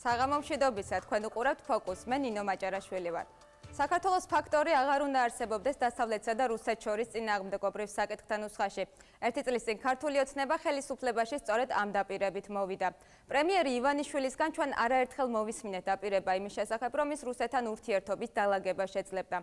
საღამო მშვიდობისა, თქვენ უყურავთ ფოკუს, მე ნინო მაჭარაშვილი ვარ. საქართველოს ფაქტორი აღარ უნდა არსებობდეს დასავლეთსა და რუსეთს შორის წინააღმდეგობრივ საკითხთან ნუსხაში. ერთი წლის წინ ქართული ოცნება ხელისუფლებაში სწორედ ამ დაპირებით მოვიდა. პრემიერი ივანიშვილისგან ჩვენ არაერთხელ მოვისმინეთ დაპირება იმის შესახებ, რომ ის რუსეთთან ურთიერთობის დალაგება შეძლებდა.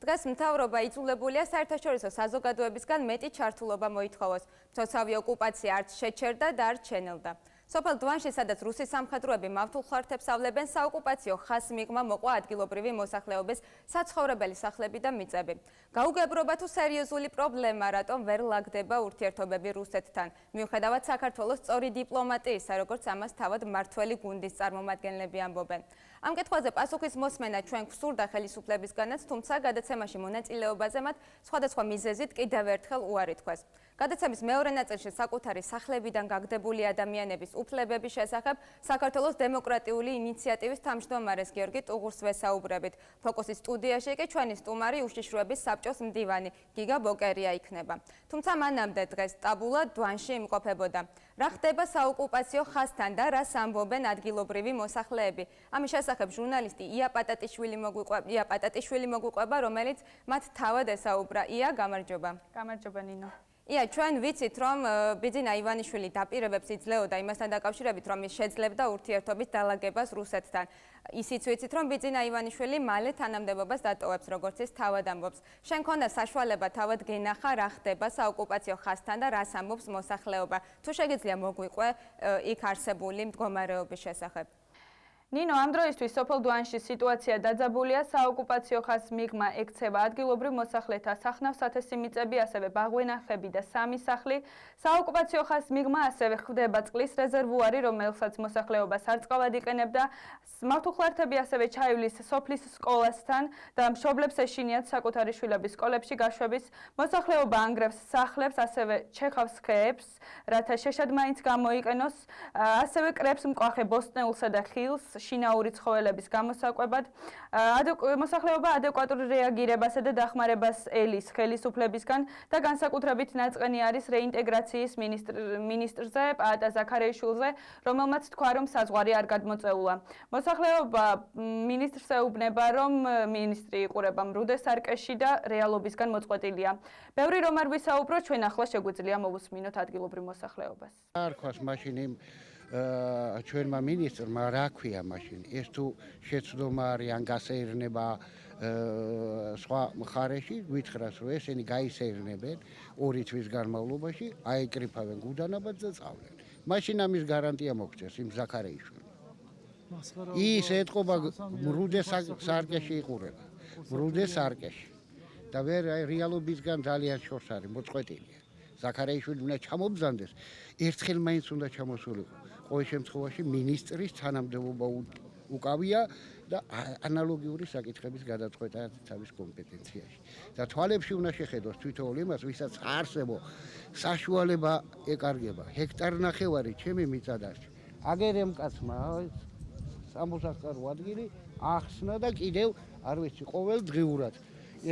დღეს მთავრობა იძულებულია საერთაშორისო საზოგადოებისგან მეტი ჩართულობა მოითხოვოს. მცოცავი ოკუპაცია არც შეჩერდა და არც შენელდა. სოფელ დვანში, სადაც რუსის სამხედროები მავთულ ხართ ავლებენ, საოკუპაციო ხაზს მიღმა მოყვა ადგილობრივი მოსახლეობის საცხოვრებელი სახლები და მიწები. გაუგებრობა თუ სერიოზული პრობლემა, რატომ ვერ ლაგდება ურთიერთობები რუსეთთან, მიუხედავად საქართველოს სწორი დიპლომატიისა, როგორც ამას თავად მმართველი გუნდის წარმომადგენლები ამბობენ. ამ კითხვაზე პასუხის მოსმენა ჩვენ გვსურდა ხელისუფლებისგანაც, თუმცა გადაცემაში მონაწილეობაზე მათ სხვადასხვა მიზეზით კიდევ ერთხელ უარი თქვეს. გადაცემის მეორე ნაწილში საკუთარი სახლებიდან გაგდებული ადამიანების უფლებების შესახებ საქართველოს დემოკრატიული ინიციატივის თავმჯდომარეს გიორგი ტუღურს ვესაუბრებით. ფოკუსის სტუდიაში კი ჩვენი სტუმარი უშიშროების საბჭოს მდივანი გიგა ბოკერია იქნება. თუმცა მანამდე დღეს ტაბულად დვანში იმყოფებოდა. რა ხდება საოკუპაციო ხაზთან და რას ამბობენ ადგილობრივი მოსახლეები? ამის შესახებ ჟურნალისტი ია პატატიშვილი მოგვიყვება, რომელიც მათ თავად ესაუბრა. ია, გამარჯობა. გამარჯობა ნინო. ია, ჩვენ ვიცით, რომ ბიძინა ივანიშვილი დაპირებებს იძლეოდა იმასთან დაკავშირებით, რომ ის შეძლებდა ურთიერთობის დალაგებას რუსეთთან. ისიც ვიცით, რომ ბიძინა ივანიშვილი მალე თანამდებობას დატოვებს, როგორც ის თავად ამბობს. შენ ქონდა საშუალება თავად გენახა, რა ხდება საოკუპაციო ხაზთან და რას ამბობს მოსახლეობა. თუ შეგიძლია მოგვიყვე იქ არსებული მდგომარეობის შესახებ. ნინო, ამ დროისთვის სოფელ დვანში სიტუაცია დაძაბულია, საოკუპაციო ხაზს მიღმა ექცევა ადგილობრივ მოსახლეთა სახნავ-სათესი მიწები, ასევე ბაღვენახები და სამი სახლი. საოკუპაციო ხაზს მიღმა ასევე ხდება წყლის რეზერვუარი, რომელსაც მოსახლეობა სარწყავად იყენებდა. მავთულხლართები ასევე ჩაივლის სოფლის სკოლასთან და მშობლებს ეშინიათ საკუთარი შვილების სკოლებში გაშვების. მოსახლეობა ანგრევს სახლებს, ასევე ჩეხავს ხეებს, რათა შეშად მაინც გამოიყენოს, ასევე კრებს მკვახე ბოსტნეულსა და ხილს შინაური ცხოველების გამოსაკვებად. მოსახლეობა ადეკვატურ რეაგირებასა და დახმარებას ელის ხელისუფლებისგან და განსაკუთრებით ნაწყენი არის რეინტეგრაციის მინისტრზე პაატა ზაქარეიშვილზე, რომელმაც თქვა, რომ საზღვარი არ გადმოწეულა. მოსახლეობა მინისტრს ეუბნება, რომ მინისტრი იყურება მრუდე სარკეში და რეალობისგან მოწყვეტილია. ბევრი რომ არ ვისაუბრო, ჩვენ ახლა შეგვიძლია მოვუსმინოთ ადგილობრივ მოსახლეობას. არ ქვას მაშინ იმ ჩვენმა მინისტრმა რა ქვია მაშინ ეს თუ შეცდომა არის ან გასეირნება სხვა მხარეში გვითხრას რომ ესენი გაისეირნებენ 2 თვის განმავლობაში აიკრიფავენ გუდანაბადს და წავლენ მაშინ ამის გარანტია მოგწეს იმ ზაქარეიშვილს ის ეთყობა მრუდე სარკეში იყურება მრუდე სარკეში და ვერ რეალობისგან ძალიან შორს არის მოწყვეტილია ზაქარეიშვილი უნდა ჩამობზანდეს ერთხელ მაინც უნდა ჩამოსულიყო ყოველ შემთხვევაში მინისტრის თანამდებობა უკავია და ანალოგიური საკითხების გადაწყვეტა თავის კომპეტენციაში და თვალებში უნდა შეხედოს თვითონ იმას ვისაც არსებო საშუალება ეკარგება ჰექტარნახევარი ჩემი მიწა დარჩა აგერემ კაცმა 60 ადგილი ახსნა და კიდევ არ ვიცი ყოველ დღიურად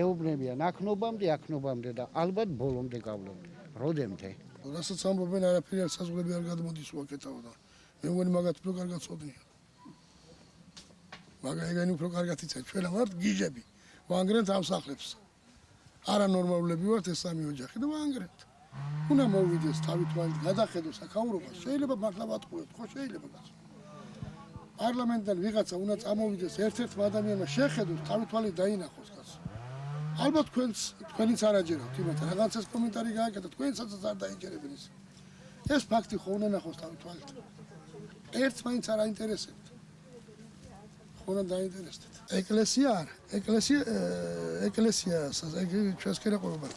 ეუბნებიან აქნობამდე და ალბათ ბოლომდე გავლენთ როდემდე რასაც ამბობენ არაფერი არ საზღვრები არ გადმოდის უაკეთავო და მე მგონი მაგათ უფრო კარგად წოდნია მაგაიგანი უფრო კარგად იცით ჩვენ ვართ გიჟები ვანგრენთ ამ სახლებს არანორმალურები ვართ ეს სამი ოჯახი და ვანგრენთ უნდა მოვიდეს თავით თვალით გადახედოს აქაურობას შეიძლება მართლა ვატყუოთ ხო შეიძლება კაცო პარლამენტიდან ვიღაცა უნდა წამოვიდეს ერთ-ერთმა ადამიანმა შეხედოს თავით თვალით დაინახოს კაცო ალბათ თქვენიც არ აჯერავთ იმათ რაღაცას კომენტარი გააკეთოთ თქვენსაც არ დაიჯერებენ ეს ფაქტი ხო უნდა ნახოს თავით თვალით ერთს მაინც არ აინტერესებთ ხო უნდა დაინტერესდეთ ეკლესია არა ეკლესია ჩვენს კერაყობა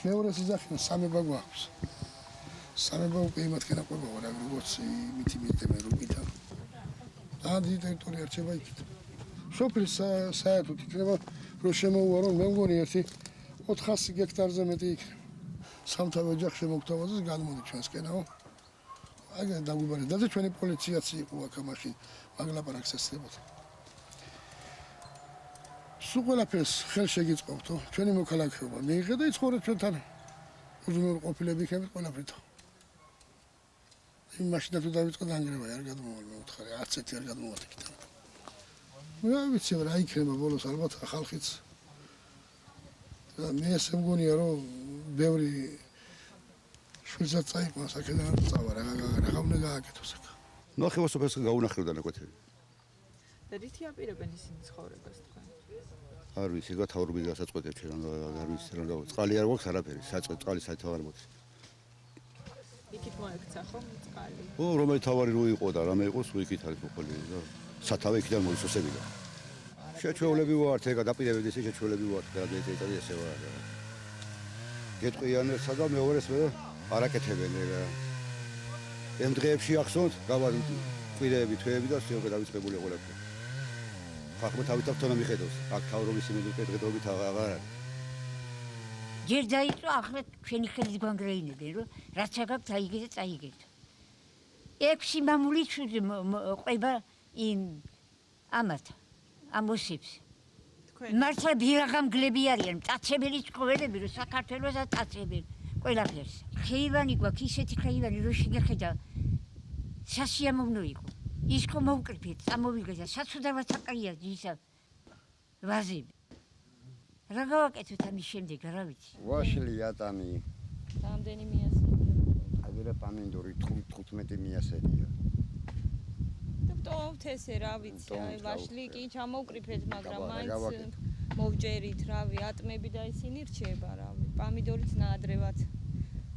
მეორე სიზახინო სამება გვაქვს სამება უკვე იმათ კერაყობა ვარ როგორც მითი მიტემე რუკიდან დადი ტერიტორია რჩება იქით სოფლის საერთოდ იქნება რომ შემოუარო მე მგონი ერთი 400 ჰექტარზე მეტი იქნება სამთავე ოჯახ შემოგთავაზეს გადმოდი ჩვენსკენაო აგა დაგვიბარე და ჩვენი პოლიციაც იყო აქ მაშინ მაგლაპარაკს ესწრებოდა სულ ყველაფერს ხელს შეგიწყობთო ჩვენი მოქალაქეობა მიიღე და იცხოვრეთ ჩვენთან უზრუნველყოფილები იქებით ყველაფრით მაშინ თუ დავიწყო დაანგრევა არ გადმოვალ მე ვთხარი არც ერთი არ გადმოვარდა იქიდან. მე არ ვიცი რა იქნება ბოლოს ალბათ ხალხიც და მე ესე მგონია რომ ბევრი შვილსაც წაიყვანს აქედან წავა რა უნდა გააკეთოს აქ. ნახევარ სოფელს გაუნახებდა ნაკვეთები. და რითი აპირებენ ისინი ცხოვრებას თქვენ? არ ვიცი, გათაურები გასაწყვეტებს ჩვენ არ ვიცი რა გავა. წყალი არ გვაქვს არაფერი, წყალი საერთოდ არ მოდის. იქით მოექცა ხომ წყალი? ო, რომელი თავარი რო იყო და რამე იყოს, იქით არის მოყოლი და სათავე იქიდან მოისოსებიდა. შეჩვეულები ვართ, ეგა დაპირებები ესე შეჩვეულები ვართ და ესე ვარ. გეტყვიან ესა და მეორეს მე არაკეთებენ ეგა. ამ დღეებში ახსოვთ, გავა კვირეები, თვეები და შეოგე დავიწყებული ყველაფერი. ხახმა თავით ავტონა მიხედავს. აქ თავრობის იმედი პეტრედობით აღარ არის. ჯერ დაიწყო ახლა ჩვენი ხელით გვანგრეინებენ რომ რაც აქვს აიგე და წაიგეთ. 6 მამული ყვება იმ ამათ ამოსებს. მართლა ბირაღამგლები არიან, მტაცებელი ცხოველები რომ საქართველოსაც წაწებენ ყველაფერს. ხეივანი გვაქვს ისეთი ხეივანი რომ შეგეხედა სასიამოვნო იყო. ის ხო მოვკრიფეთ, წამოვიგე და საცუდარად აკრია ისა ვაზები. რა გავაკეთოთ ამის შემდეგ, რა ვიცი. ვაშლი ატანი. რამდენი მიასწრებია? აგერა პამინდური 15 მიასწრებია. დოქტორ ესე რა ვიცი, აი ვაშლი კი ჩამოვკრიფეთ, მაგრამ მაინც მოვჭერით, რავი, ატმები და ისინი რჩება, რავი. პამიდორიც ნაადრევად.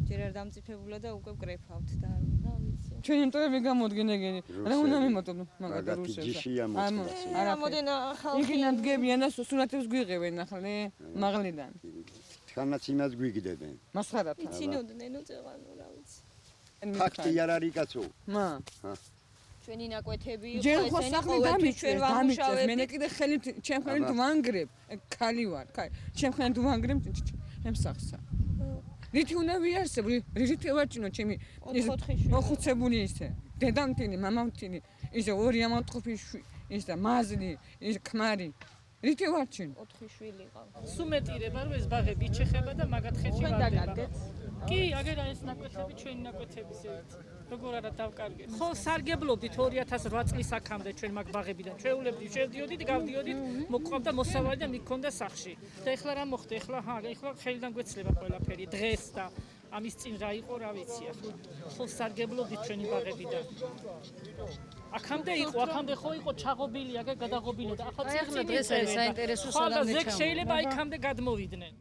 ჯერ არ დამწიფებულა და უკვე ვკრეფავთ და რა ვიცი. ჩვენი მტრები გამოდგენეგენი. რა უნდა მიმოტო მაგათ რუსებს. ჯიშია მოწმეს. არა მოდენა ხალხი. იქიდან დგებიან და სურათებს გვიღებენ ახლა მაღლიდან. თხანაც იმას გვიგდებენ. მასხარად. იცინოდნენ უწევანო რა ვიცი. ფაქტი არ არის კაცო. მა. ჩვენი ნაკვეთები იყო ჯერ ხო ესენი სახლი დამიჭრეს, მე კიდე ხელით ჩემ ხელით ვანგრებ. ქალი ვარ, ქალი. ჩემ ხელით ვანგრებ ჩემ სახსა. რითი უნდა ვიარსებ, რითი ვარჩინო ჩემი მოხუცებული ისე. დედამთინი, მამამთინი, ისე ორი ამათყოფი ის და მაზლი, ის ქმარი. რითი ვარჩინო? 4 შვილი ყავს. სუმეტირება რომ ეს ბაღები იჩეხება და მაგათ ხეში ვარდება. კი, აგერა ეს ნაკვეთები ჩვენი ნაკვეთები ზევით. როგორ არა დავკარგეთ. ხო, სარგებლობდით 2008 წლის აქამდე ჩვენ მაგ ბაღებიდან. ჩვეულებრივ შევდიოდით, გავდიოდით, მოყვავდა მოსავალი და მიქონდა სახში. და ეხლა რა მოხდა? ეხლა ხელიდან გვეცლება ყველაფერი. დღეს და ამის წინ რა იყო, რა ვიცი ახლა. ხო, სარგებლობდით ჩვენი ბაღებიდან. აქამდე ხო იყო ჩაღობილი, აგერ გადაღობილი და ახლა ახლა დღეს არის საინტერესო სალამე ჩამო. შეიძლება იქამდე გადმოვიდნენ.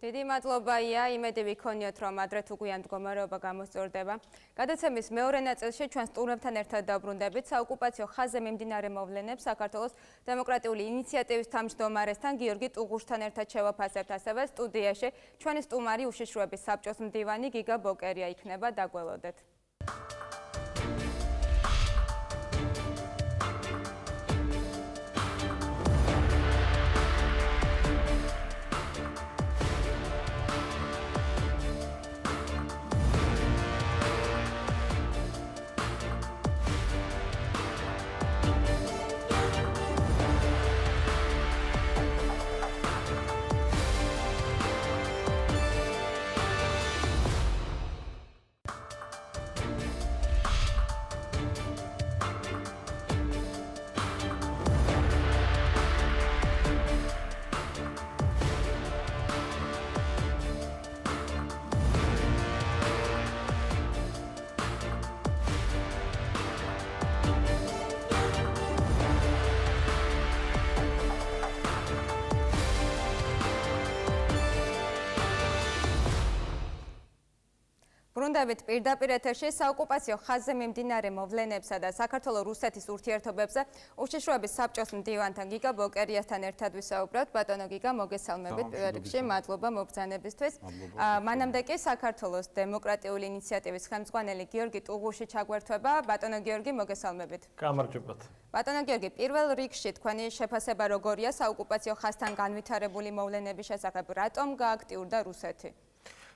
დიდი მადლობა ია, იმედი ვიქონიოთ რომ ადრე თუ გვიან მდგომარეობა გამოსწორდება. გადაცემის მეორე ნაწილში ჩვენ სტუმრებთან ერთად დავბრუნდებით საოკუპაციო ხაზზე მიმდინარე მოვლენებს საქართველოს დემოკრატიული ინიციატივის თავმჯდომარესთან გიორგი ტუღუშთან ერთად შევაფასებთ, ასევე სტუდიაში ჩვენი სტუმარი უშიშროების საბჭოს მდივანი გიგა ბოკერია იქნება, დაგველოდეთ. ბრუნდებით პირდაპირ ეთერში საოკუპაციო ხაზზე მიმდინარე მოვლენებსა და საქართველო-რუსეთის ურთიერთობებზე უშიშროების საბჭოს მდივანთან გიგა ბოკერიასთან ერთად ვისაუბრებთ. ბატონო გიგა, მოგესალმებით პირველ რიგში, მადლობა მობრძანებისთვის. მანამდე კი საქართველოს დემოკრატიული ინიციატივის ხელმძღვანელი გიორგი ტუღუში ჩაგვერთვება. ბატონო გიორგი, მოგესალმებით. გამარჯობათ. ბატონო გიორგი, პირველ რიგში თქვენი შეფასება როგორია საოკუპაციო ხაზთან განვითარებული მოვლენების შესახებ, რატომ გააქტიურდა რუსეთი?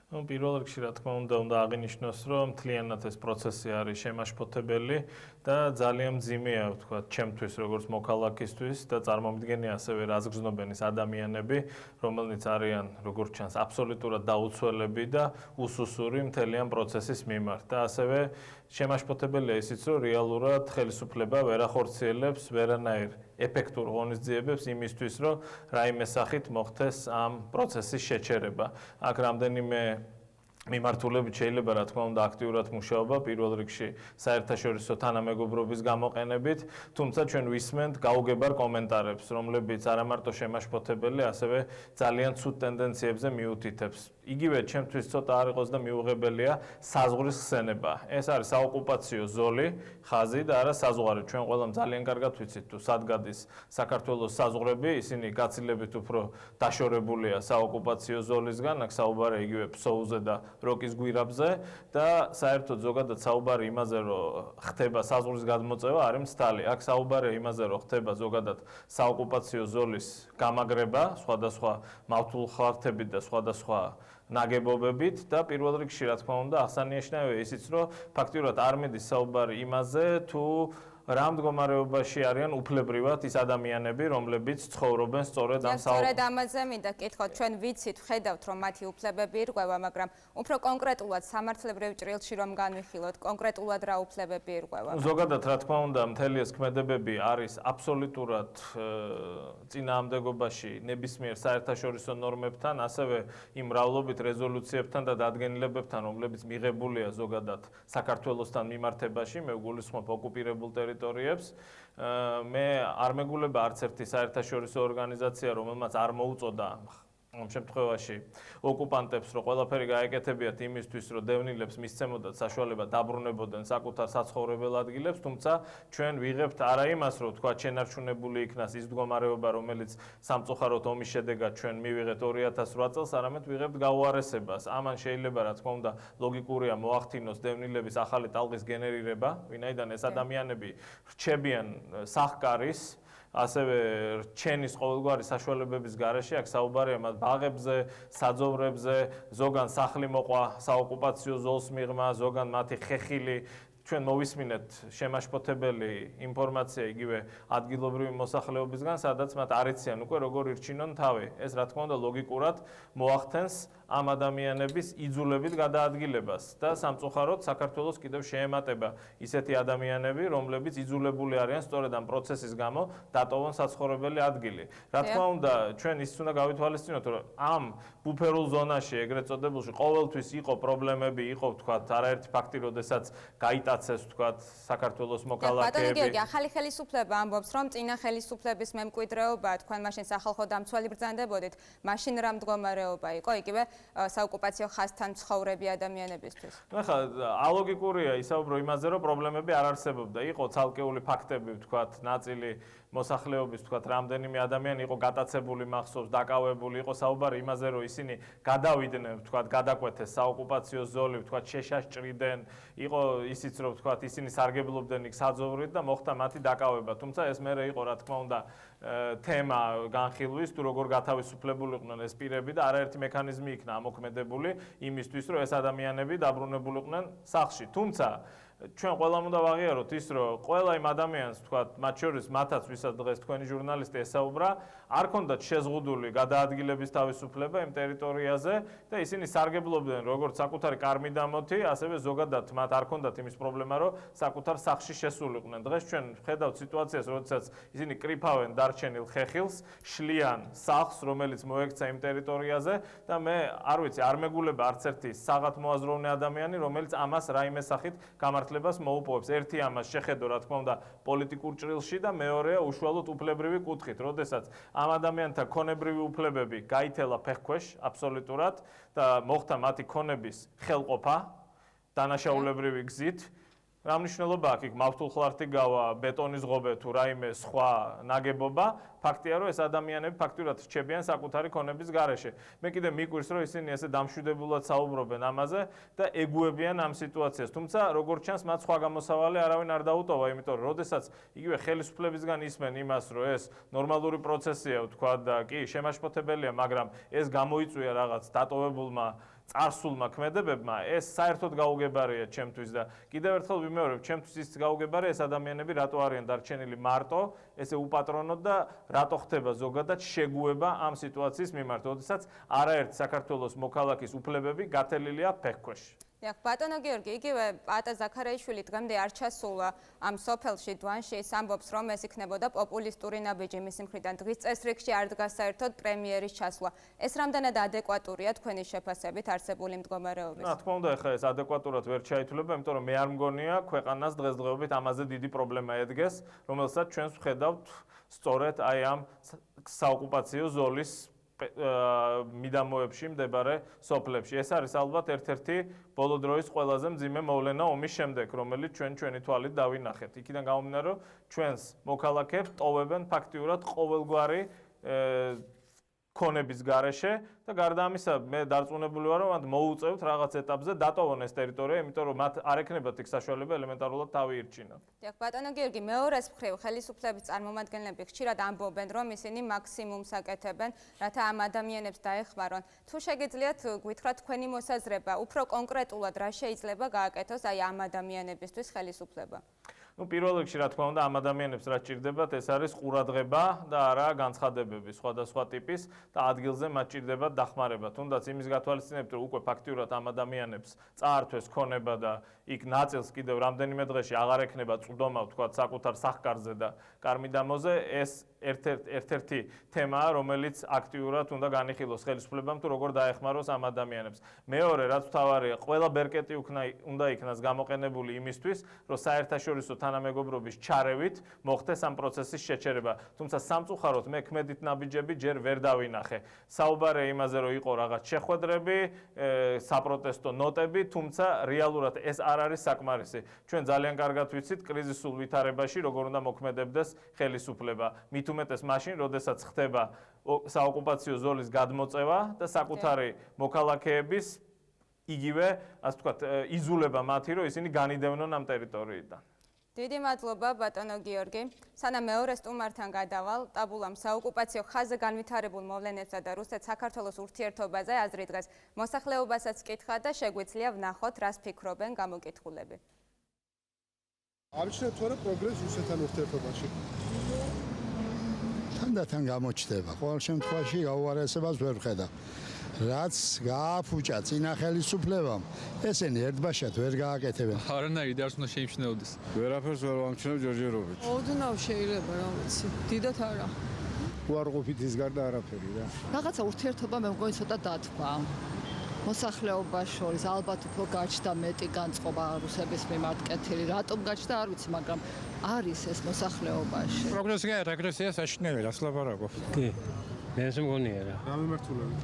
პირველ რიგში რა თქმა უნდა აღინიშნოს, რომ მთლიანად ეს პროცესი არის შემაშფოთებელი და ძალიან მძიმეა, ვთქვათ, ჩემთვის როგორც მოქალაქისთვის და წარმომიდგენია ასევე რაზგზნობენ ის ადამიანები, რომელნიც არიან, როგორც ჩანს, აბსოლუტურად დაუცველები და უსუსური მთლიან პროცესის მიმართ. და ასევე შემაშფოთებელია ისიც, რომ რეალურად ხელისუფლება ვერ ახორციელებს ვერანაირ ეფექტურ ღონისძიებებს იმისთვის, რომ რაიმე სახით მოხდეს ამ პროცესის შეჩერება. აქ რამდენიმე მიმართულებით შეიძლება რა თქმა უნდა აქტიურად მუშაობა პირველ რიგში საერთაშორისო თანამეგობრობის გამოყენებით, თუმცა ჩვენ ვისმენთ გაუგებარ კომენტარებს, რომლებიც არა მარტო შემაშფოთებელი, ასევე ძალიან ცუდ ტენდენციებზე მიუთითებს. იგივე ჩემთვის ცოტა არ იყოს და მიუღებელია საზღვრის ხსენება. ეს არის საოკუპაციო ზოლი, ხაზი და არა საზღვარი. ჩვენ ყველამ ძალიან კარგად ვიცით თუ სად გადის საქართველოს საზღვრები, ისინი გაცილებით უფრო დაშორებულია საოკუპაციო ზოლისგან, აქ საუბარია იგივე ფსოუზე და როკის გვირაბზე და საერთოდ ზოგადად საუბარი იმაზე, რომ ხდება საზღვრის გადმოწევა, არის მცდალი. აქ საუბარია იმაზე, რომ ხდება ზოგადად საოკუპაციო ზოლის გამაგრება, სხვადასხვა მავთულხართებით და სხვადასხვა ნაგებობებით და პირველ რიგში რა თქმა უნდა აღსანიშნავია ისიც, რომ ფაქტიურად არ მიდის საუბარი იმაზე, თუ რა მდგომარეობაში არიან უფლებრივად ის ადამიანები, რომლებიც ცხოვრობენ სწორედ ამ სწორედ ამაზე მინდა გითხოთ, ჩვენ ვიცით, ხედავთ, რომ მათი უფლებები ირღვევა, მაგრამ უფრო კონკრეტულად სამართლებრივ ჭრილში რომ განვიხილოთ, კონკრეტულად რა უფლებები ირღვევა? ზოგადად რა თქმა უნდა, მთელი ეს ქმედებები არის აბსოლუტურად წინააღმდეგობაში ნებისმიერ საერთაშორისო ნორმებთან, ასევე იმ მრავლობით რეზოლუციებთან და დადგენილებებთან, რომლებიც მიღებულია ზოგადად საქართველოსთან მიმართებაში, მე გულისხმობ ოკუპირებულ ტერიტორიებს. მე არ მეგულება არც ერთი საერთაშორისო ორგანიზაცია, რომელმაც არ მოუწოდა ამ შემთხვევაში ოკუპანტებს, რომ ყველაფერი გაეკეთებიათ იმისთვის, რომ დევნილებს მისცემოდათ საშუალება დაბრუნებოდნენ საკუთარ საცხოვრებელ ადგილებს, თუმცა ჩვენ ვიღებთ არა იმას, რომ თქვა შენარჩუნებული იქნას ის მდგომარეობა, რომელიც სამწუხაროდ ომის შედეგად ჩვენ მივიღეთ 2008 წელს, არამედ ვიღებთ გაუარესებას. ამან შეიძლება რა თქმა უნდა ლოგიკურია მოახდინოს დევნილების ახალი ტალღის გენერირება, ვინაიდან ეს ადამიანები რჩებიან სახკარის ასევე რჩენის ყოველგვარი საშუალებების გარეშე, აქ საუბარია მათ ბაღებზე, საძოვრებზე, ზოგან სახლი მოყვა საოკუპაციო ზოლს მიღმა, ზოგან მათი ხეხილი. ჩვენ მოვისმინეთ შემაშფოთებელი ინფორმაცია იგივე ადგილობრივი მოსახლეობისგან, სადაც მათ არ იციან უკვე როგორ ირჩინონ თავი. ეს რა თქმა უნდა ლოგიკურად მოახდენს ამ ადამიანების იძულებით გადაადგილებას და სამწუხაროდ საქართველოს კიდევ შეემატება ისეთი ადამიანები, რომლებიც იძულებული არიან სწორედ ამ პროცესის გამო დატოვონ საცხოვრებელი ადგილი. რა თქმა უნდა, ჩვენ ის უნდა გავითვალისწინოთ, რომ ამ ბუფერულ ზონაში, ეგრეთ წოდებულში, ყოველთვის იყო პრობლემები, იყო ვთქვათ, არაერთი ფაქტი, როდესაც გაიტაცეს ვთქვათ საქართველოს მოქალაქეები. ბატონო გიორგი, ახალი ხელისუფლება ამბობს, რომ წინა ხელისუფლების მემკვიდრეობაა, თქვენ მაშინ სახალხო დამცველი ბრძანდებოდით, მაშინ რა მდგომარეობა იყო იგივე საოკუპაციო ხაზთან ცხოვრები ადამიანებისთვის? ახლა ალოგიკურია ისაუბრო იმაზე, რომ პრობლემები არ არსებობდა. იყო ცალკეული ფაქტები, ვთქვათ, ნაწილი მოსახლეობის, ვთქვათ, რამდენიმე ადამიანი იყო გატაცებული მახსოვს, დაკავებული, იყო საუბარი იმაზე, რომ ისინი გადავიდნენ, ვთქვათ, გადაკვეთეს საოკუპაციო ზოლი, ვთქვათ, შეშაჭრიდნენ, იყო ისიც, რომ ვთქვათ, ისინი სარგებლობდნენ იქ საძოვრით და მოხდა მათი დაკავება. თუმცა ეს მერე იყო, რა თქმა უნდა, თემა განხილვის, თუ როგორ გათავისუფლებულიყვნენ ეს პირები და არაერთი მექანიზმი იქნა ამოქმედებული იმისთვის, რომ ეს ადამიანები დაბრუნებულიყვნენ სახლში. თუმცა ჩვენ ყველამ უნდა ვაღიაროთ ის, რომ ყველა იმ ადამიანს, ვთქვათ, მათ შორის მათაც, ვისაც დღეს თქვენი ჟურნალისტი ესაუბრა, არ ქონდათ შეზღუდული გადაადგილების თავისუფლება იმ ტერიტორიაზე და ისინი სარგებლობდნენ როგორც საკუთარი კარმიდამოთი, ასევე ზოგადად მათ არ ქონდათ იმის პრობლემა, რომ საკუთარ სახლში შესულიყვნენ. დღეს ჩვენ ვხედავთ სიტუაციას, როდესაც ისინი კრიფავენ დარჩენილ ხეხილს, შლიან სახლს, რომელიც მოექცა იმ ტერიტორიაზე და მე არ ვიცი, არ მეგულება არც ერთი საღათ მოაზროვნე ადამიანი, რომელიც ამას რაიმე სახით გამართლებას მოუპოვებს. ერთი ამას შეხედო, რა თქმა უნდა, პოლიტიკურ ჭრილში და მეორეა უშუალოდ უფლებრივი კუთხით, როდესაც ამ ადამიანთა ქონებრივი უფლებები გაითელა ფეხქვეშ აბსოლუტურად და მოხდა მათი ქონების ხელყოფა დანაშაულებრივი გზით. რა მნიშვნელობა აქვს იქ მავთულხლართი გავა, ბეტონის ღობე თუ რაიმე სხვა ნაგებობა, ფაქტია რომ ეს ადამიანები ფაქტურად რჩებიან საკუთარი ქონების გარეშე. მე კიდე მიკვირს რომ ისინი ესე დამშვიდებულად საუბრობენ ამაზე და ეგუებიან ამ სიტუაციას. თუმცა როგორც ჩანს მათ სხვა გამოსავალი არავინ არ დაუტოვა, იმიტომ რომ როდესაც იგივე ხელისუფლებისგან ისმენ იმას რომ ეს ნორმალური პროცესია, ვთქვა და კი შემაშფოთებელია, მაგრამ ეს გამოიწვია რაღაც დატოვებულმა წარსულმა ქმედებებმა ეს საერთოდ გაუგებარია ჩემთვის და კიდევ ერთხელ ვიმეორებ, ჩემთვის ის გაუგებარია ეს ადამიანები რატო არიან დარჩენილი მარტო, ესე უპატრონოდ და რატო ხდება ზოგადად შეგუება ამ სიტუაციის მიმართ, როდესაც არაერთი საქართველოს მოქალაქის უფლებები გათელილია ფეხქვეშ. დიახ, ბატონო გიორგი, იგივე პატა ზაქარაიშვილი დღემდე არ ჩასულა ამ სოფელში დვანში, ის ამბობს, რომ ეს იქნებოდა პოპულისტური ნაბიჯი მისი მხრიდან. დღის წესრიგში არ დგას საერთოდ პრემიერის ჩასვლა. ეს რამდენად ადეკვატურია თქვენი შეფასებით არსებული მდგომარეობის? რა თქმა უნდა, ეხლა ეს ადეკვატურად ვერ ჩაითვლება, იმიტომ რომ მე არ მგონია ქვეყანას დღესდღეობით ამაზე დიდი პრობლემა ედგეს, რომელსაც ჩვენს ვხედავთ სწორედ აი ამ საოკუპაციო ზოლის მიდამოებში მდებარე სოფლებში. ეს არის ალბათ ერთ-ერთი ბოლო დროის ყველაზე მძიმე მოვლენა ომის შემდეგ, რომელიც ჩვენი თვალით დავინახეთ. იქიდან გამომდინარე, რომ ჩვენს მოქალაქეებს ტოვებენ ფაქტიურად ყოველგვარი ქონების გარეშე და გარდა ამისა მე დარწმუნებული ვარ, რომ მათ მოუწევთ რაღაც ეტაპზე დატოვონ ეს ტერიტორია, იმიტომ რომ მათ არ ექნებათ იქ საშუალება ელემენტარულად თავი ირჩინონ. დიახ, ბატონო გიორგი, მეორეს მხრივ ხელისუფლების წარმომადგენლები ხშირად ამბობენ, რომ ისინი მაქსიმუმს აკეთებენ, რათა ამ ადამიანებს დაეხმარონ. თუ შეგიძლიათ გითხრათ თქვენი მოსაზრება, უფრო კონკრეტულად რა შეიძლება გააკეთოს აი ამ ადამიანებისთვის ხელისუფლება? პირველ რიგში რა თქმა უნდა ამ ადამიანებს რაც ჭირდებათ ეს არის ყურადღება და არა განცხადებები სხვადასხვა ტიპის და ადგილზე მათ ჭირდებათ დახმარება. თუნდაც იმის გათვალისწინებით რომ უკვე ფაქტიურად ამ ადამიანებს წაართვეს ქონება და იქ ნაწილს კიდევ რამდენიმე დღეში აღარ ექნება წვდომა ვთქვათ საკუთარ სახკარზე და კარმიდამოზე ეს ერთ-ერთი თემაა რომელიც აქტიურად უნდა განიხილოს ხელისუფლებამ თუ როგორ დაეხმაროს ამ ადამიანებს. მეორე რაც მთავარია ყველა ბერკეტი უნდა იქნას გამოყენებული იმისთვის რომ საერთაშორისო თანამეგობრობის ჩარევით მოხდეს ამ პროცესის შეჩერება. თუმცა სამწუხაროდ მე ქმედით ნაბიჯები ჯერ ვერ დავინახე. საუბარია იმაზე რომ იყო რაღაც შეხვედრები, საპროტესტო ნოტები, თუმცა რეალურად ეს არ არის საკმარისი. ჩვენ ძალიან კარგად ვიცით კრიზისულ ვითარებაში როგორ უნდა მოქმედებდეს ხელისუფლება. მით უმეტეს მაშინ, როდესაც ხდება საოკუპაციო ზოლის გადმოწევა და საკუთარი მოქალაქეების იგივე, ასე ვთქვათ, იზულება მათი, რომ ისინი განიდევნონ ამ ტერიტორიიდან. დიდი მადლობა ბატონო გიორგი. სანამ მეორე სტუმართან გადავალ, ტაბულამ საოკუპაციო ხაზზე განვითარებულ მოვლენებსა და რუსეთ-საქართველოს ურთიერთობაზე აზრი დღეს მოსახლეობასაც კითხა და შეგვიძლია ვნახოთ, რას ფიქრობენ გამოკითხულები. ამჩნევთ რა პროგრესი რუსეთთან ურთიერთობაში? თანდათან გამოჩნდება. ყოველ შემთხვევაში გაუარესებას ვერ ვხედავ. რაც გააფუჭა წინა ხელისუფლებამ, ესენი ერთბაშად ვერ გააკეთებენ. არანაირი დარს უნდა შეიმჩნეოდეს. ვერაფერს ვერ ვამჩნევ ჯორჯერობით. ოდნავ შეიძლება რა ვიცი, დიდად არა. უარყოფით ის გარდა არაფერი რა. რაღაცა ურთიერთობა მე მგონი ცოტა დათვა. მოსახლეობას შორის ალბათ უფრო გაჩნდა მეტი განწყობა რუსების მიმართ კეთილი. რატომ გაჩნდა არ ვიცი, მაგრამ არის ეს მოსახლეობაში. პროგრესია, რეგრესია საშინელი, რას ლაპარაკობ? კი. მე მგონია რა. რა მიმართულებით?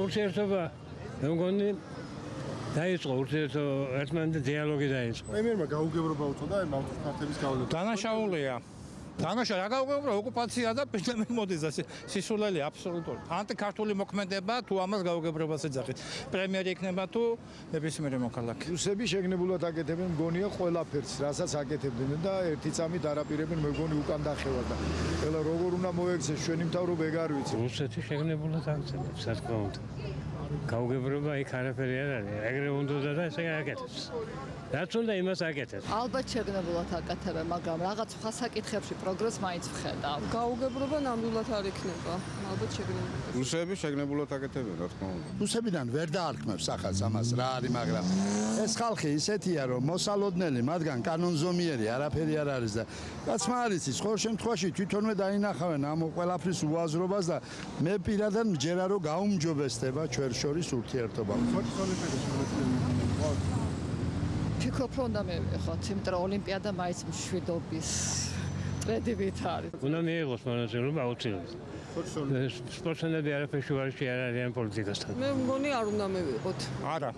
ურთიერთობა მე მგონი დაიწყო ურთიერთო ერთმანეთთან დიალოგი დაიწყო. პრემიერმა გაუგებრობა უწოდა ამ ავტოფართების გავლენას. დანაშაულია. დანაშაული რა გაუგებრობა ოკუპაცია და პრემიერ მოდის სისულელი აბსოლუტური. ანტიკართული მოქმედება თუ ამას გაუგებრობას ეძახით. პრემიერი იქნება თუ ნებისმიერი მოქალაქე. რუსები შეგნებულად აკეთებენ მგონია ყველაფერს, რასაც აკეთებდნენ და ერთი წამით არაპირებენ მე მგონი უკან დახევა და ეხლა როგორ უნდა მოექცეს ჩვენი მთავრობა ეგ არ ვიცი. რუსეთი შეგნებულად აქცევს, რა თქმა უნდა. გაუგებრობა იქ არაფერი არ არის. ეგრე უნდა და ესე გააკეთებს. რაც უნდა იმას აკეთებს. ალბათ შეგნებულად აკეთებენ, მაგრამ რაღაც სხვა საკითხებში პროგრესს მაინც ვხედავ. გაუგებრობა ნამდვილად არ იქნება. ალბათ შეგნებულად. რუსები შეგნებულად აკეთებენ, რა თქმა უნდა. რუსებიდან ვერ დაარქმევს ახალს ამას რა არის, მაგრამ ეს ხალხი ისეთია, რომ მოსალოდნელი მათგან კანონზომიერი არაფერი არ არის და რაც არის ის ყოველ შემთხვევაში თვითონვე დაინახავენ ამ ყველაფრის უაზრობას და მე პირადად მჯერა რომ გაუმჯობესდება ჩვენ შორის ურთიერთობა. ფიქრობ რომ უნდა მივიღოთ, იმიტომ რომ ოლიმპიადა მაინც მშვიდობის წვედივით არის. უნდა მიიღოს მონაწილეობა აუცილებლად. სპორტსმენები არაფერში ვარში არ არიან პოლიტიკასთან. მე მგონი არ უნდა მივიღოთ. არა.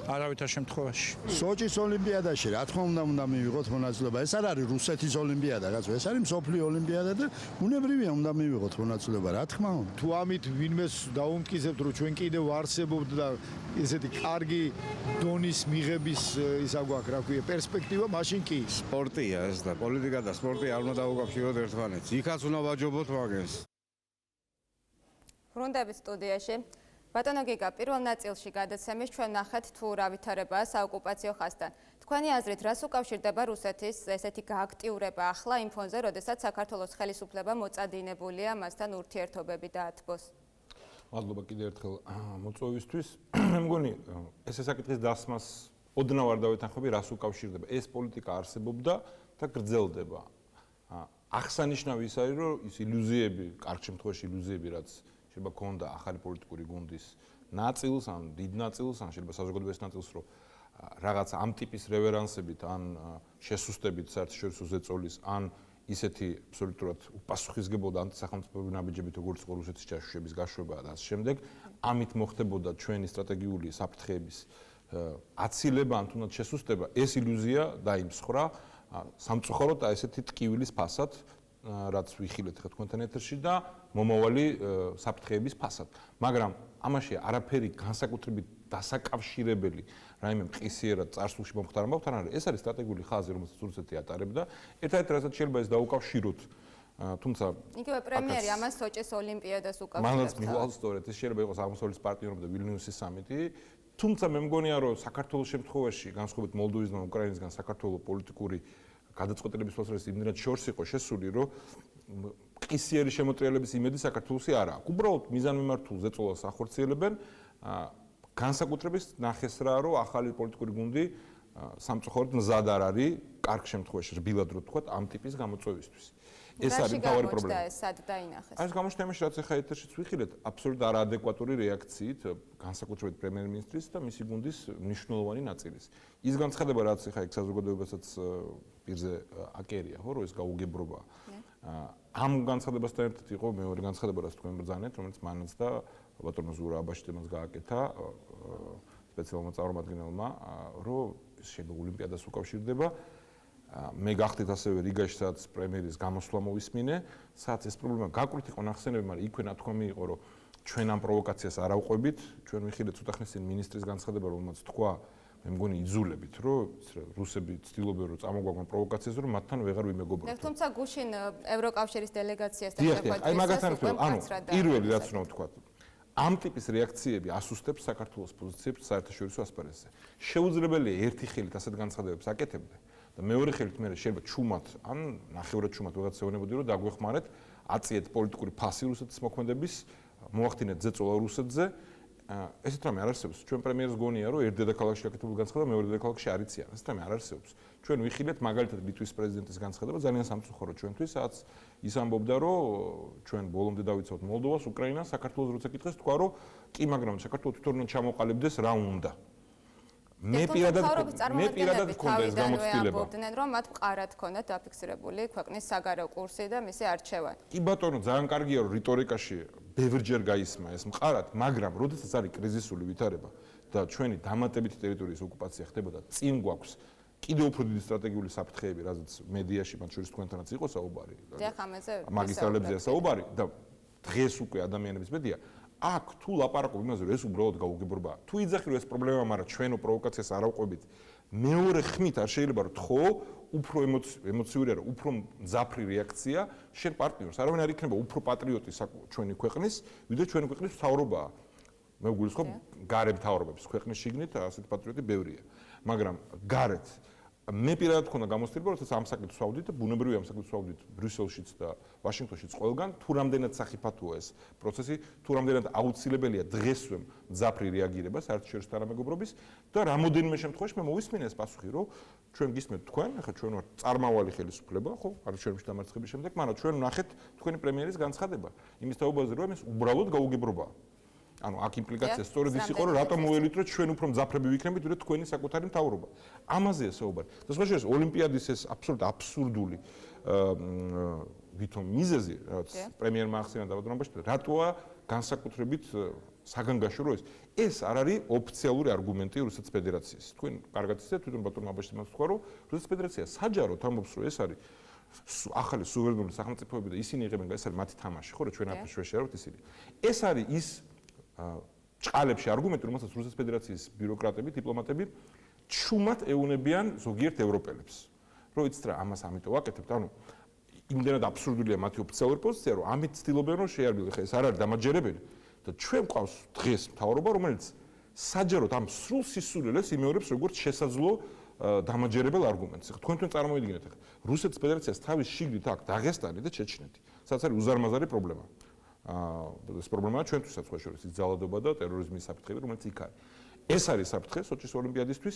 არავითარ შემთხვევაში. სოჭის ოლიმპიადაში რა თქმა უნდა მივიღოთ მონაწილეობა. ეს არ არის რუსეთის ოლიმპიადა, კაცო, ეს არის მსოფლიო ოლიმპიადა და უნებრივია უნდა მივიღოთ მონაწილეობა, რა თქმა უნდა. თუ ამით ვინმეს დაუმტკიცებთ რომ ჩვენ კიდევ ვარსებობთ და ესეთი კარგი დონის მიღების ისა გვაქვს, რა ქვია, პერსპექტივა, მაშინ კი. სპორტია ეს და პოლიტიკა და სპორტი არ უნდა დაუკავშიროთ ერთმანეთს. იქაც უნდა ვაჯობოთ მაგას. ბრუნდებით სტუდიაში. ბატონო გიგა, პირველ ნაწილში გადაცემის ჩვენ ნახეთ თუ რა ვითარებაა საოკუპაციო ხაზთან. თქვენი აზრით, რას უკავშირდება რუსეთის ესეთი გააქტიურება ახლა იმ ფონზე, როდესაც საქართველოს ხელისუფლება მოწადინებულია მასთან ურთიერთობები დაათბოს? მადლობა კიდევ ერთხელ მოწვევისთვის. მე მგონი ეს საკითხის დასმას ოდნავ არ დავეთანხმები, რას უკავშირდება. ეს პოლიტიკა არსებობდა და გრძელდება. აღსანიშნავი ის არის, რომ ის ილუზიები, კარგ შემთხვევაში ილუზიები, რაც შეიძლება ქონდა ახალი პოლიტიკური გუნდის ნაწილს, ან დიდ ნაწილს, ან შეიძლება საზოგადოების ნაწილს, რომ რაღაც ამ ტიპის რევერანსებით, ან შესუსტებით საერთაშორისო ზეწოლის, ან ისეთი აბსოლუტურად უპასუხისმგებლო და ანტისახელმწიფოებრივი ნაბიჯებით, როგორც იყო რუსეთის ჯაშუშების გაშვება და ასე შემდეგ, ამით მოხდებოდა ჩვენი სტრატეგიული საფრთხეების აცილება, ან თუნდაც შესუსტება, ეს ილუზია დაიმსხვრა სამწუხაროდ ესეთი ტკივილის ფასად, რაც ვიხილეთ ხა თქვენთან ეთერში და მომავალი საფრთხეების ფასად. მაგრამ ამაში არაფერი განსაკუთრებით დასაკავშირებელი რაიმე მყისიერად წარსულში მომხდარ ამბავთან არის. ეს არის სტრატეგიული ხაზი, რომელსაც რუსეთი ატარებდა. ერთადერთი რასაც შეიძლება ეს დაუკავშიროთ, თუმცა იგივე პრემიერი ამას სოჭის ოლიმპიადას უკავშირებს. მანაც მივალ სწორედ ეს შეიძლება იყოს აღმოსავლეთის პარტნიორობა და ვილნიუსის სამიტი. თუმცა მე მგონია, რომ საქართველოს შემთხვევაში, განსხვავებით მოლდოვისგან და უკრაინისგან, საქართველოს პოლიტიკური გადაწყვეტილების პროცესი იმდენად შორს იყო შესული, რომ ყისიერი შემოტრიალების იმედი საქართველოსი არ აქვს. უბრალოდ მიზანმიმართულ ზეწოლას ახორციელებენ. განსაკუთრებით ნახეს რა, რომ ახალი პოლიტიკური გუნდი სამწუხაროდ მზად არ არის, კარგ შემთხვევაში რბილად რო თქვა, ამ ტიპის გამოწვევისთვის. ეს არის მთავარი პრობლემა. ეს სად დაინახეს? ეს გამოჩნდა იმაში, რაც ახლა ეთერშიც ვიხილეთ, აბსოლუტურად არაადეკვატური რეაქციით, განსაკუთრებით პრემიერ-მინისტრის და მისი გუნდის მნიშვნელოვანი ნაწილის. ის განცხადება, რაც ახლა ეგ საზოგადოებასაც პირზე აკერია, ხო, რომ ეს გაუგებრობა. ამ განცხადებასთან ერთად იყო მეორე განცხადება, რაც თქვენ ბრძანეთ, რომელიც მანაც და ბატონო ზურა აბაშიძემაც გააკეთა სპეციალურმა წარმომადგენელმა, რომ შეიძლება ოლიმპიადას უკავშირდება. მე გახდით ასევე რიგაში, სადაც პრემიერის გამოსვლა მოვისმინე, სადაც ეს პრობლემა გაკვრით იყო ნახსენები, მაგრამ იქვე ნათქვამი იყო, რომ ჩვენ ამ პროვოკაციას არ ავყვებით, ჩვენ ვიხილეთ ცოტა ხნის წინ მინისტრის განცხადება, რომელმაც თქვა, მე მგონი იძულებით, რომ რუსები ცდილობენ რომ წამოგვაგონ პროვოკაციაზე, რომ მათთან ვეღარ ვიმეგობროთ. თუმცა გუშინ ევროკავშირის დელეგაციასთან შეხვედრა აი მაგასთან ერთად, ანუ პირველი რაც უნდა ვთქვა, ამ ტიპის რეაქციები ასუსტებს საქართველოს პოზიციებს საერთაშორისო ასპარეზზე. შეუძლებელია ერთი ხელით ასეთ განცხადებებს აკეთებდე და მეორე ხელით მე შეიძლება ჩუმად ან ნახევრად ჩუმად ვიღაც ეუბნებოდი რომ დაგვეხმარეთ აწიეთ პოლიტიკური ფასი რუსეთის მოქმედების მოახდინეთ ზეწოლა რუსეთზე ესეთ რამე არ არსებობს ჩვენ პრემიერს გონია რომ ერთ დედაქალაქში აკეთებულ განცხადება მეორე დედაქალაქში არ იციან ესეთ რამე არ არსებობს ჩვენ ვიხილეთ მაგალითად ლიტვის პრეზიდენტის განცხადება ძალიან სამწუხარო ჩვენთვის სადაც ის ამბობდა რომ ჩვენ ბოლომდე დავიცავთ მოლდოვას უკრაინას საქართველოს როცა კითხეს თქვა რომ კი მაგრამ საქართველოს თვითონ ჩამოყალიბდეს რა უნდა მე პირადად მქონდა ეს გამოცდილება. ამბობდნენ რომ მათ მყარად ქონდათ დაფიქსირებული ქვეყნის საგარეო კურსი და მისი არჩევა. კი ბატონო, ძალიან კარგია რომ რიტორიკაში ბევრჯერ გაისმა ეს მყარად, მაგრამ როდესაც არის კრიზისული ვითარება და ჩვენი დამატებითი ტერიტორიის ოკუპაცია ხდებოდა, წინ გვაქვს კიდევ უფრო დიდი სტრატეგიული საფრთხეები, რაზეც მედიაში, მათ შორის თქვენთანაც იყო საუბარი. მაგისტრალებზეა საუბარი და დღეს უკვე ადამიანების ბედია აქ თუ ლაპარაკობ იმაზე რომ ეს უბრალოდ გაუგებრობაა თუ იძახი რომ ეს პრობლემაა მაგრამ ჩვენო პროვოკაციას არ ავყვებით მეორე ხმით არ შეიძლება რომ თხო უფრო ემოციური არა უფრო მძაფრი რეაქცია შენ პარტნიორს არავინ არ იქნება უფრო პატრიოტი ჩვენი ქვეყნის ვიდრე ჩვენი ქვეყნის მთავრობაა მე ვგულისხმობ გარე მთავრობებს ქვეყნის შიგნით ასეთი პატრიოტი ბევრია მაგრამ გარეთ მე პირადად მქონდა გამოცდილება როდესაც ამ საკითხს ვავდით და ბუნებრივია ამ საკითხს ვავდით ბრიუსელშიც და ვაშინგტონშიც ყველგან თუ რამდენად სახიფათოა ეს პროცესი თუ რამდენად აუცილებელია დღესვე მძაფრი რეაგირება საერთაშორისო თანამეგობრობის და რამოდენიმე შემთხვევაში მე მოვისმინე ეს პასუხი რომ ჩვენ გისმენთ თქვენ ახლა ჩვენ ვართ წარმავალი ხელისუფლება ხო არ ჩვენში დამარცხების შემდეგ მაგრამ ჩვენ ვნახეთ თქვენი პრემიერის განცხადება იმის თაობაზე რომ ეს უბრალოდ გაუგებრობაა ანუ აქ იმპლიკაცია სწორედ ის იყო რომ რატომ მოველით რომ ჩვენ უფრო მძაფრები ვიქნებით ვიდრე თქვენი საკუთარი მთავრობა ამაზეა საუბარი და სხვა შეიძლება ოლიმპიადის ეს აბსოლუტურად აბსურდული ვითომ მიზეზი რაც პრემიერმა ახსენა და ბატონობაში რატოა განსაკუთრებით საგანგაშო რომ ეს არ არის ოფიციალური არგუმენტი რუსეთის ფედერაციის თქვენ კარგად იცით თვითონ ბატონმა აბაშიძემ თქვა რომ რუსეთის ფედერაცია საჯაროდ ამბობს რომ ეს არის ახალი სუვერენული სახელმწიფოები და ისინი იღებენ ეს არის მათი თამაში ხო რომ ჩვენ აქ შევშერავთ ისინი ეს არის ის ჭყალებში არგუმენტი რომელსაც რუსეთის ფედერაციის ბიუროკრატები დიპლომატები ჩუმად ეუნებიან ზოგიერთ ევროპელებს რომ იცით რა ამას ამიტომ ვაკეთებთ ანუ იმდენად აბსურდულია მათი ოფიციალური პოზიცია რომ ამით ცდილობენ რომ შეარბილო ხა ეს არ არის დამაჯერებელი და და ჩვენ გვყავს დღეს მთავრობა, რომელიც საჯაროდ ამ სრულ სისულელეს იმეორებს როგორც შესაძლო დამაჯერებელ არგუმენტს. თქვენ წარმოიდგინეთ, რუსეთის ფედერაციას თავის შიგნით აქვს დაღესტანი და ჩეჩნეთი, სადაც არის უზარმაზარი პრობლემა. ეს პრობლემაა ჩვენთვისაც სხვა შორის ძალადობა და ტერორიზმის საფრთხე, რომელიც იქ არის. ეს არის საფრთხე სოჩის ოლიმპიადისთვის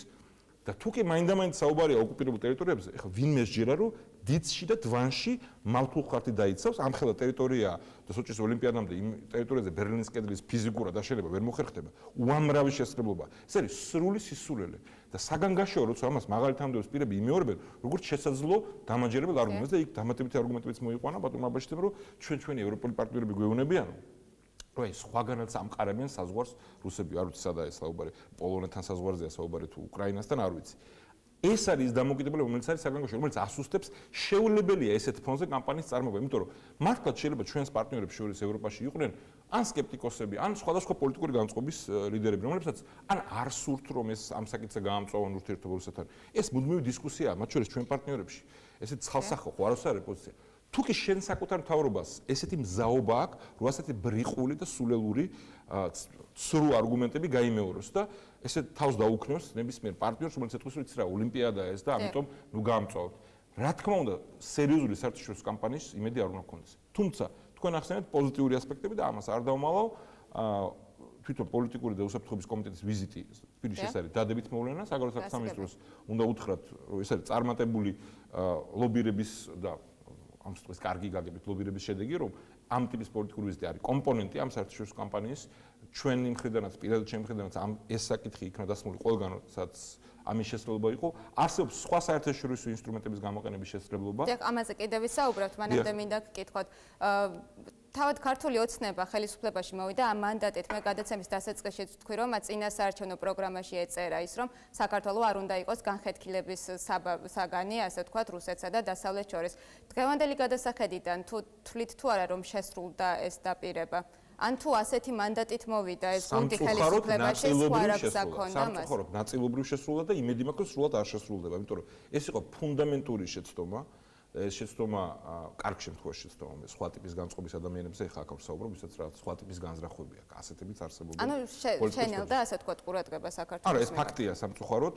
და თუ კი მაინდა-მაინც საუბარია ოკუპირებულ ტერიტორიებზე, ეხლა ვინმე შეჯერა რომ დიცში და დვანში მალთულხარტი დაიცავს, ამხელა ტერიტორია და სოჩის ოლიმპიადამდე იმ ტერიტორიაზე ბერლინის კედლის ფიზიკურად აშენება ვერ მოხერხდება, უამრავი შესაძლებლობა. ეს არის სრული სისულელე და საგანგაშოა, როცა ამას მაღალი თანამდებობის პირები იმეორებენ, როგორც შესაძლო დამაჯერებელ არგუმენტს და იქ დამატებითი არგუმენტებიც მოიყვანა ბატონმა აბაშიძემ, რომ ჩვენი ევროპული პარტნიორები გვეუბნებიან, რომ ეს სხვაგანაც ამყარებენ საზღვარს რუსები, არ ვიცი სადაა ეს საუბარი, პოლონეთთან საზღვარზეა საუბარი თუ უკრაინასთან, არ ვიცი. ეს არის დამოკიდებულება, რომელიც არის საგანგაშო, რომელიც ასუსტებს შეუძლებელია ესეთ ფონზე კამპანიის წარმოება, იმიტომ რომ მართლაც შეიძლება ჩვენს პარტნიორებს შორის ევროპაში იყვნენ ან სკეპტიკოსები, ან სხვადასხვა პოლიტიკური განწყობის ლიდერები, რომლებსაც ან არ სურთ რომ ეს ამ საკითხზე გაამწვავონ ურთიერთობა რუსეთთან. ეს მუდმივი დისკუსიაა მათ შორის ჩვენ პარტნიორებში. ესეთ ცალსახო ხო არ არის პოზიცია. თუ კი შენ საკუთარ მთავრობას ესეთი მზაობა აქვს, რომ ასეთი ბრიყული და სულელური ცრუ არგუმენტები გაიმეოროს და ესე თავს დაუქნევს ნებისმიერ პარტნიორს, რომელიც ეთქვის, რომ იცი რა, ოლიმპიადაა ეს და ამიტომ ნუ გაამწვავოთ. რა თქმა უნდა, სერიოზული საერთაშორისო კამპანიის იმედი არ უნდა გქონდეს. თუმცა თქვენ ახსენეთ პოზიტიური ასპექტები და ამას არ დავმალავ. თვითონ პოლიტიკური და უსაფრთხოების კომიტეტის ვიზიტი პირის ეს არის დადებით მოვლენა, საგარეო საქმეთა სამინისტროს უნდა უთხრათ, რომ ეს არის წარმატებული ლობირების და ამ სიტყვის კარგი გაგებით ლობირების შედეგი, რომ ამ ტიპის პოლიტიკური ვიზიტი არის კომპონენტი ამ საერთაშორისო კამპანიის ჩვენი მხრიდანაც, პირადად ჩემი მხრიდანაც ამ ეს საკითხი იქნა დასმული ყველგან, სადაც ამის შესაძლებლობა იყო. არსებობს სხვა საერთაშორისო ინსტრუმენტების გამოყენების შესაძლებლობა. დიახ, ამაზე კიდევ ვისაუბრებთ, მანამდე მინდა გკითხოთ. თავად ქართული ოცნება ხელისუფლებაში მოვიდა ამ მანდატით, მე გადაცემის დასაწყისში თქვი, რომ წინა საარჩევნო პროგრამაში ეწერა ის, რომ საქართველო არ უნდა იყოს განხეთქილების საგანი, ასე ვთქვათ, რუსეთსა და დასავლეთს შორის. დღევანდელი გადასახედიდან თუ თვლით თუ არა, რომ შესრულდა ეს დაპირება? ან თუ ასეთი მანდატით მოვიდა ეს გუნდი ხელისუფლებაში, სხვა რა გზა ქონდა მას? სამწუხაროდ ნაწილობრივ შესრულდა და იმედი მაქვს, რომ სრულად არ შესრულდება, იმიტომ რომ ეს იყო ფუნდამენტური შეცდომა. ეს შეცდომა კარგ შემთხვევაში შეცდომა მე სხვა ტიპის განწყობის ადამიანებზე ეხა აქ ვსაუბრობ, ისაც რა სხვა ტიპის განზრახვები აქვს, ასეთებიც არსებობენ. ანუ შენელდა ასე თქვა ყურადღება საქართველოს. არა, ეს ფაქტია სამწუხაროდ.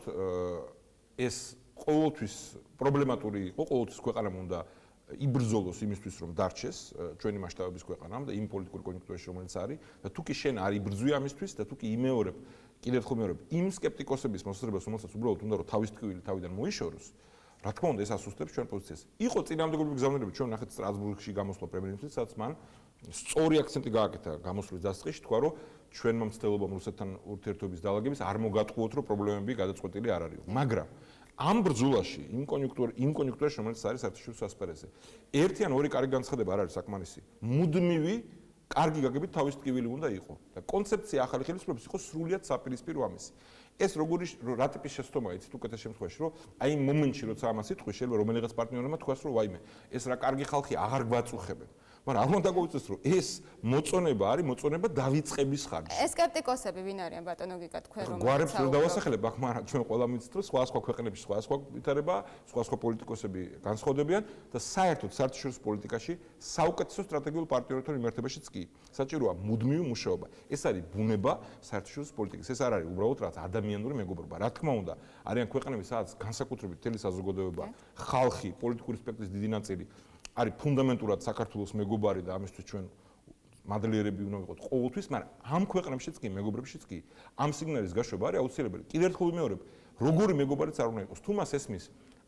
ეს ყოველთვის პრობლემატური იყო, ყოველთვის ქვეყანამ უნდა იბრძოლოს იმისთვის, რომ დარჩეს ჩვენი მასშტაბების ქვეყანამ და იმ პოლიტიკური კონjunქტურაში, რომელიც არის და თუ კი შენ არ იბრძვი ამისთვის და თუ კი იმეორებ, კიდევ ერთხელ მეორებ, იმ სკეპტიკოსების მოსაზრებას, რომელსაც უბრალოდ უნდა რომ თავის ტკივილი თავიდან მოიშოროს, რა თქმა უნდა ეს ასუსტებს ჩვენ პოზიციას. იყო წინამდებობრივი გზავნილები, ჩვენ ნახეთ სტრასბურგში გამოსვლა პრემიერ-მინისტრით, სადაც მან სწორი აქცენტი გააკეთა გამოსვლის დასაწყისში, თქვა რომ ჩვენმა მცდელობამ რუსეთთან ურთიერთობის დალაგების არ მოგატყუოთ, რომ პრობლემები გადაწყვეტილი არ არის. მაგრამ ამ ბრძოლაში, იმ კონjunქტურაში, რომელიც არის საერთაშორისო ასპარეზზე, ერთი ან ორი კარგი განცხადება არ არის საკმარისი. მუდმივი კარგი გაგებით თავის ტკივილი უნდა იყო და კონცეფცია ახალი ხელისუფლების იყო სრულიად საპირისპირო ამისი. ეს როგორი რა ტიპის შეცდომაა, იცით უკეთეს შემთხვევაში, რომ აი იმ მომენტში, როცა ამას იტყვი, შეიძლება რომელიღაც პარტნიორმა თქვას, რომ ვაიმე, ეს რა კარგი ხალხი აღარ გვაწუხებენ. მაგრამ არ უნდა გავუწეს, რომ ეს მოწონება არის მოწონება დავიწყების ხარჯზე. ეს სკეპტიკოსები ვინ არიან ბატონო გიგა თქვენ რომ გვარებს ვერ დავასახელებ, აქ მაგრამ ჩვენ ყველა მიცით, რომ სხვა ქვეყნებში სხვა ვითარება, სხვა პოლიტიკოსები განსხვავდებიან და საერთოდ საერთაშორისო პოლიტიკაში საუკეთესო სტრატეგიულ პარტნიორთან იმართებაშიც კი საჭიროა მუდმივი მუშაობა. ეს არის ბუნება საერთაშორისო პოლიტიკის. ეს არ არის უბრალოდ რაც ადამიანური მეგობრობა. რა თქმა უნდა, არიან ქვეყნები, სადაც განსაკუთრებით მთელი საზოგადოება, ხალხი, პოლიტიკური სპექტრის დიდი ნაწილი არის ფუნდამენტურად საქართველოს მეგობარი და ამისთვის ჩვენ მადლიერები უნდა ვიყოთ ყოველთვის, მაგრამ ამ ქვეყნებშიც კი, მეგობრებშიც კი, ამ სიგნალის გაშვება არის აუცილებელი. კიდევ ერთხელ ვიმეორებ, როგორი მეგობარიც არ უნდა იყოს, თუ მას ესმის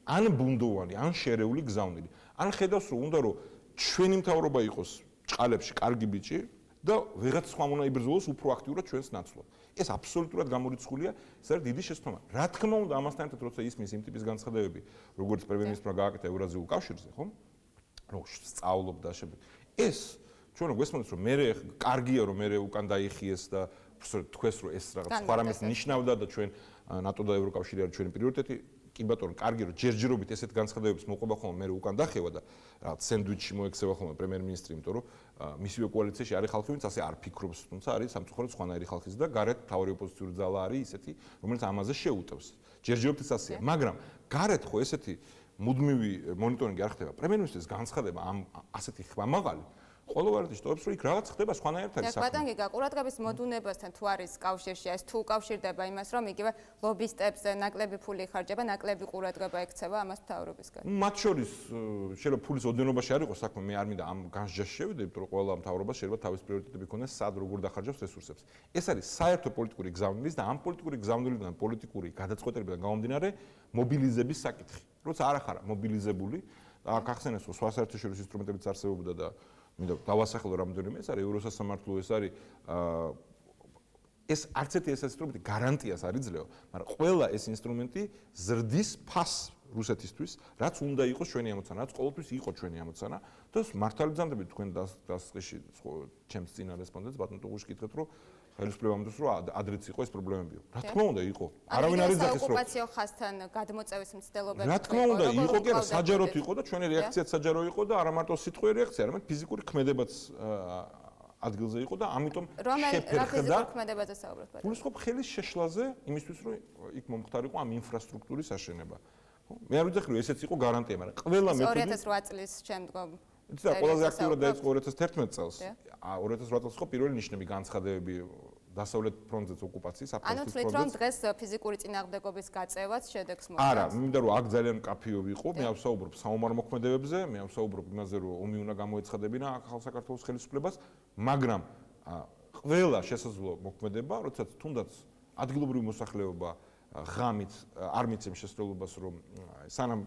ან ბუნდოვანი, ან შერეული გზავნილი, ან ხედავს რომ უნდა რომ ჩვენი მთავრობა იყოს ჭყალებში კარგი ბიჭი და ვიღაც სხვა უნდა იბრძოლოს უფრო აქტიურად ჩვენს ნაცვლად. ეს აბსოლუტურად გამორიცხულია, ეს არის დიდი შეცდომა. რა თქმა უნდა, ამასთან ერთად როცა ისმის იმ ტიპის განცხადებები, როგორც პრემიერ-მინისტრმა გააკეთა ევრაზიულ კავშირზე, ხო? რომ სწავლობ და შეგ ეს ჩვენ გვესმენთ რომ მე კარგია რომ მე უკან დაიხიეს და თქვეს რომ ეს რაღაც სხვა რამეს ნიშნავდა და ჩვენ ნატო და ევროკავშირი არის ჩვენი პრიორიტეტი კი ბატონო კარგი რომ ჯერჯერობით ესეთ განცხადებებს მოყვება ხოლმე მე უკან დახევა და რაღაც სენდვიჩი მოექცევა ხოლმე პრემიერ-მინისტრი იმიტომ რომ მისივე კოალიციაში არის ხალხი ვინც ასე არ ფიქრობს თუმცა არის სამწუხაროდ სხვანაირი ხალხის და გარეთ თავი ოპოზიციური ძალა არის ისეთი რომელიც ამაზე შეუტევს ჯერჯერობით ეს ასეა მაგრამ გარეთ ხო ესეთი მუდმივი მონიტორინგი არ ხდება პრემიერ-მინისტრის განცხადება ამ ასეთი ხმამაღალი ყოველ ვარიანტში ტოვებს, რომ იქ რაღაც ხდება სხვანაირად არის საქმე. ბატონო გიგა, ყურადღების მოდუნებასთან თუ არის კავშირში, ეს თუ უკავშირდება იმას, რომ იგივე ლობისტებს ნაკლები ფული ხარჯება, ნაკლები ყურადღება ექცევა ამას მთავრობისგან. მათ შორის შეიძლება ფულის ოდენობაში არ იყოს საქმე, მე არ მინდა ამ განსჯაში შევიდე, იმიტომ რომ ყველა მთავრობას შეიძლება თავის პრიორიტეტები ქონდეს, სად როგორ დახარჯავს რესურსებს. ეს არის საერთო პოლიტიკური გზავნილის და ამ პოლიტიკური გზავნილიდან პოლიტიკური გადაწყვეტილებიდან გამომდინარე მობილიზების საკითხი. როცა არ ახარა მობილიზებული, ახსენეს რომ სხვა საერთაშორისო ინსტრუმენტებიც არსებობდა და მინდა დავასახელო რამდენიმე, ეს არის ევროსასამართლო, ეს არის ეს არც ერთი ეს ინსტრუმენტი გარანტიას არ იძლევა, მაგრამ ყველა ეს ინსტრუმენტი ზრდის ფასს რუსეთისთვის, რაც უნდა იყოს ჩვენი ამოცანა, რაც ყოველთვის იყო ჩვენი ამოცანა და მართალი გზანდებით თქვენ დასყიში ჩემს წინა რესპონდენტს ბატონ ტუღუში კითხეთ, რომ ხელისუფლებამ დოს რომ ადრეც იყო ეს პრობლემებიო. რა თქმა უნდა იყო. არავინ არ იძახის რომ ოკუპაციო ხასთან გადმოწევის მცდელობები. რა თქმა უნდა იყო კი არა, საჯაროდ იყო და ჩვენი რეაქციაც საჯარო იყო და არა მარტო სიტყვიერი რეაქცია, არამედ ფიზიკური ქმედებაც ადგილზე იყო და ამიტომ შეფერხდა ქმედებაზე საუბრობთ. გულისხმობ ხელის შეშლაზე იმისთვის რომ იქ მომხდარიყო ამ ინფრასტრუქტურის აშენება. მე არ ვიცი რომ ესეც იყო გარანტია, მაგრამ ყველა მეთოდი 2008 წლის შემდგომ იცი ყველაზე აქტიურად დაიწყო 2011 წელს. 2008 წელს ხო პირველი ნიშნები განცხადებები დასავლეთ ფრონტზეც ოკუპაციის ანუ თვლით რომ დღეს ფიზიკური წინააღმდეგობის გაწევაც შედეგს მოყავს? არა, მინდა რომ აქ ძალიან მკაფიობი იყო, მე ავსაუბრობ საომარ მოქმედებებზე, მე ავსაუბრობ იმაზე რომ ომი უნდა გამოეცხადებინა ახალ საქართველოს ხელისუფლებას, მაგრამ ყველა შესაძლო მოქმედება, როდესაც თუნდაც ადგილობრივი მოსახლეობა ღამით არ მიცემს შესაძლებლობას რომ სანამ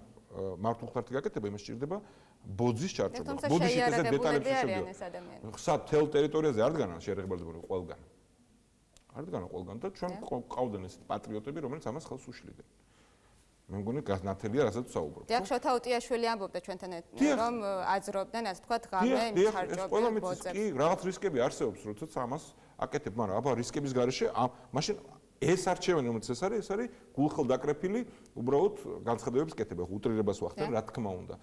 მართლმხდართა გაკეთება იმას სჭირდება ბოძის ჩარჩობა. ბოძის ისე დეტალებში შევიდეთ. სად თელ ტერიტორიაზე არ დგანან შეერაღებულები ყველგან. არ დგანან ყველგან და ჩვენ ყავდნენ ეს პატრიოტები, რომელიც ამას ხელს უშლიდნენ. მე მგონი განათელია, რასაც ვსაუბრობ. დიახ, შოთა უტიაშვილი ამბობდა ჩვენთან რომ აძრობდნენ, ასე ვთქვათ, ღამე ჩარჯობენ ბოძებს. კი, რაღაც რისკები არსებობს, როდესაც ამას აკეთებ, მაგრამ აბა რისკების გარეშე მაშინ ეს არჩევანი რომელიც ეს არის გულხელ დაკრეფილი უბრალოდ განცხადებების კეთება, უტრირებას ვახდენ, რა თქმა უნდა.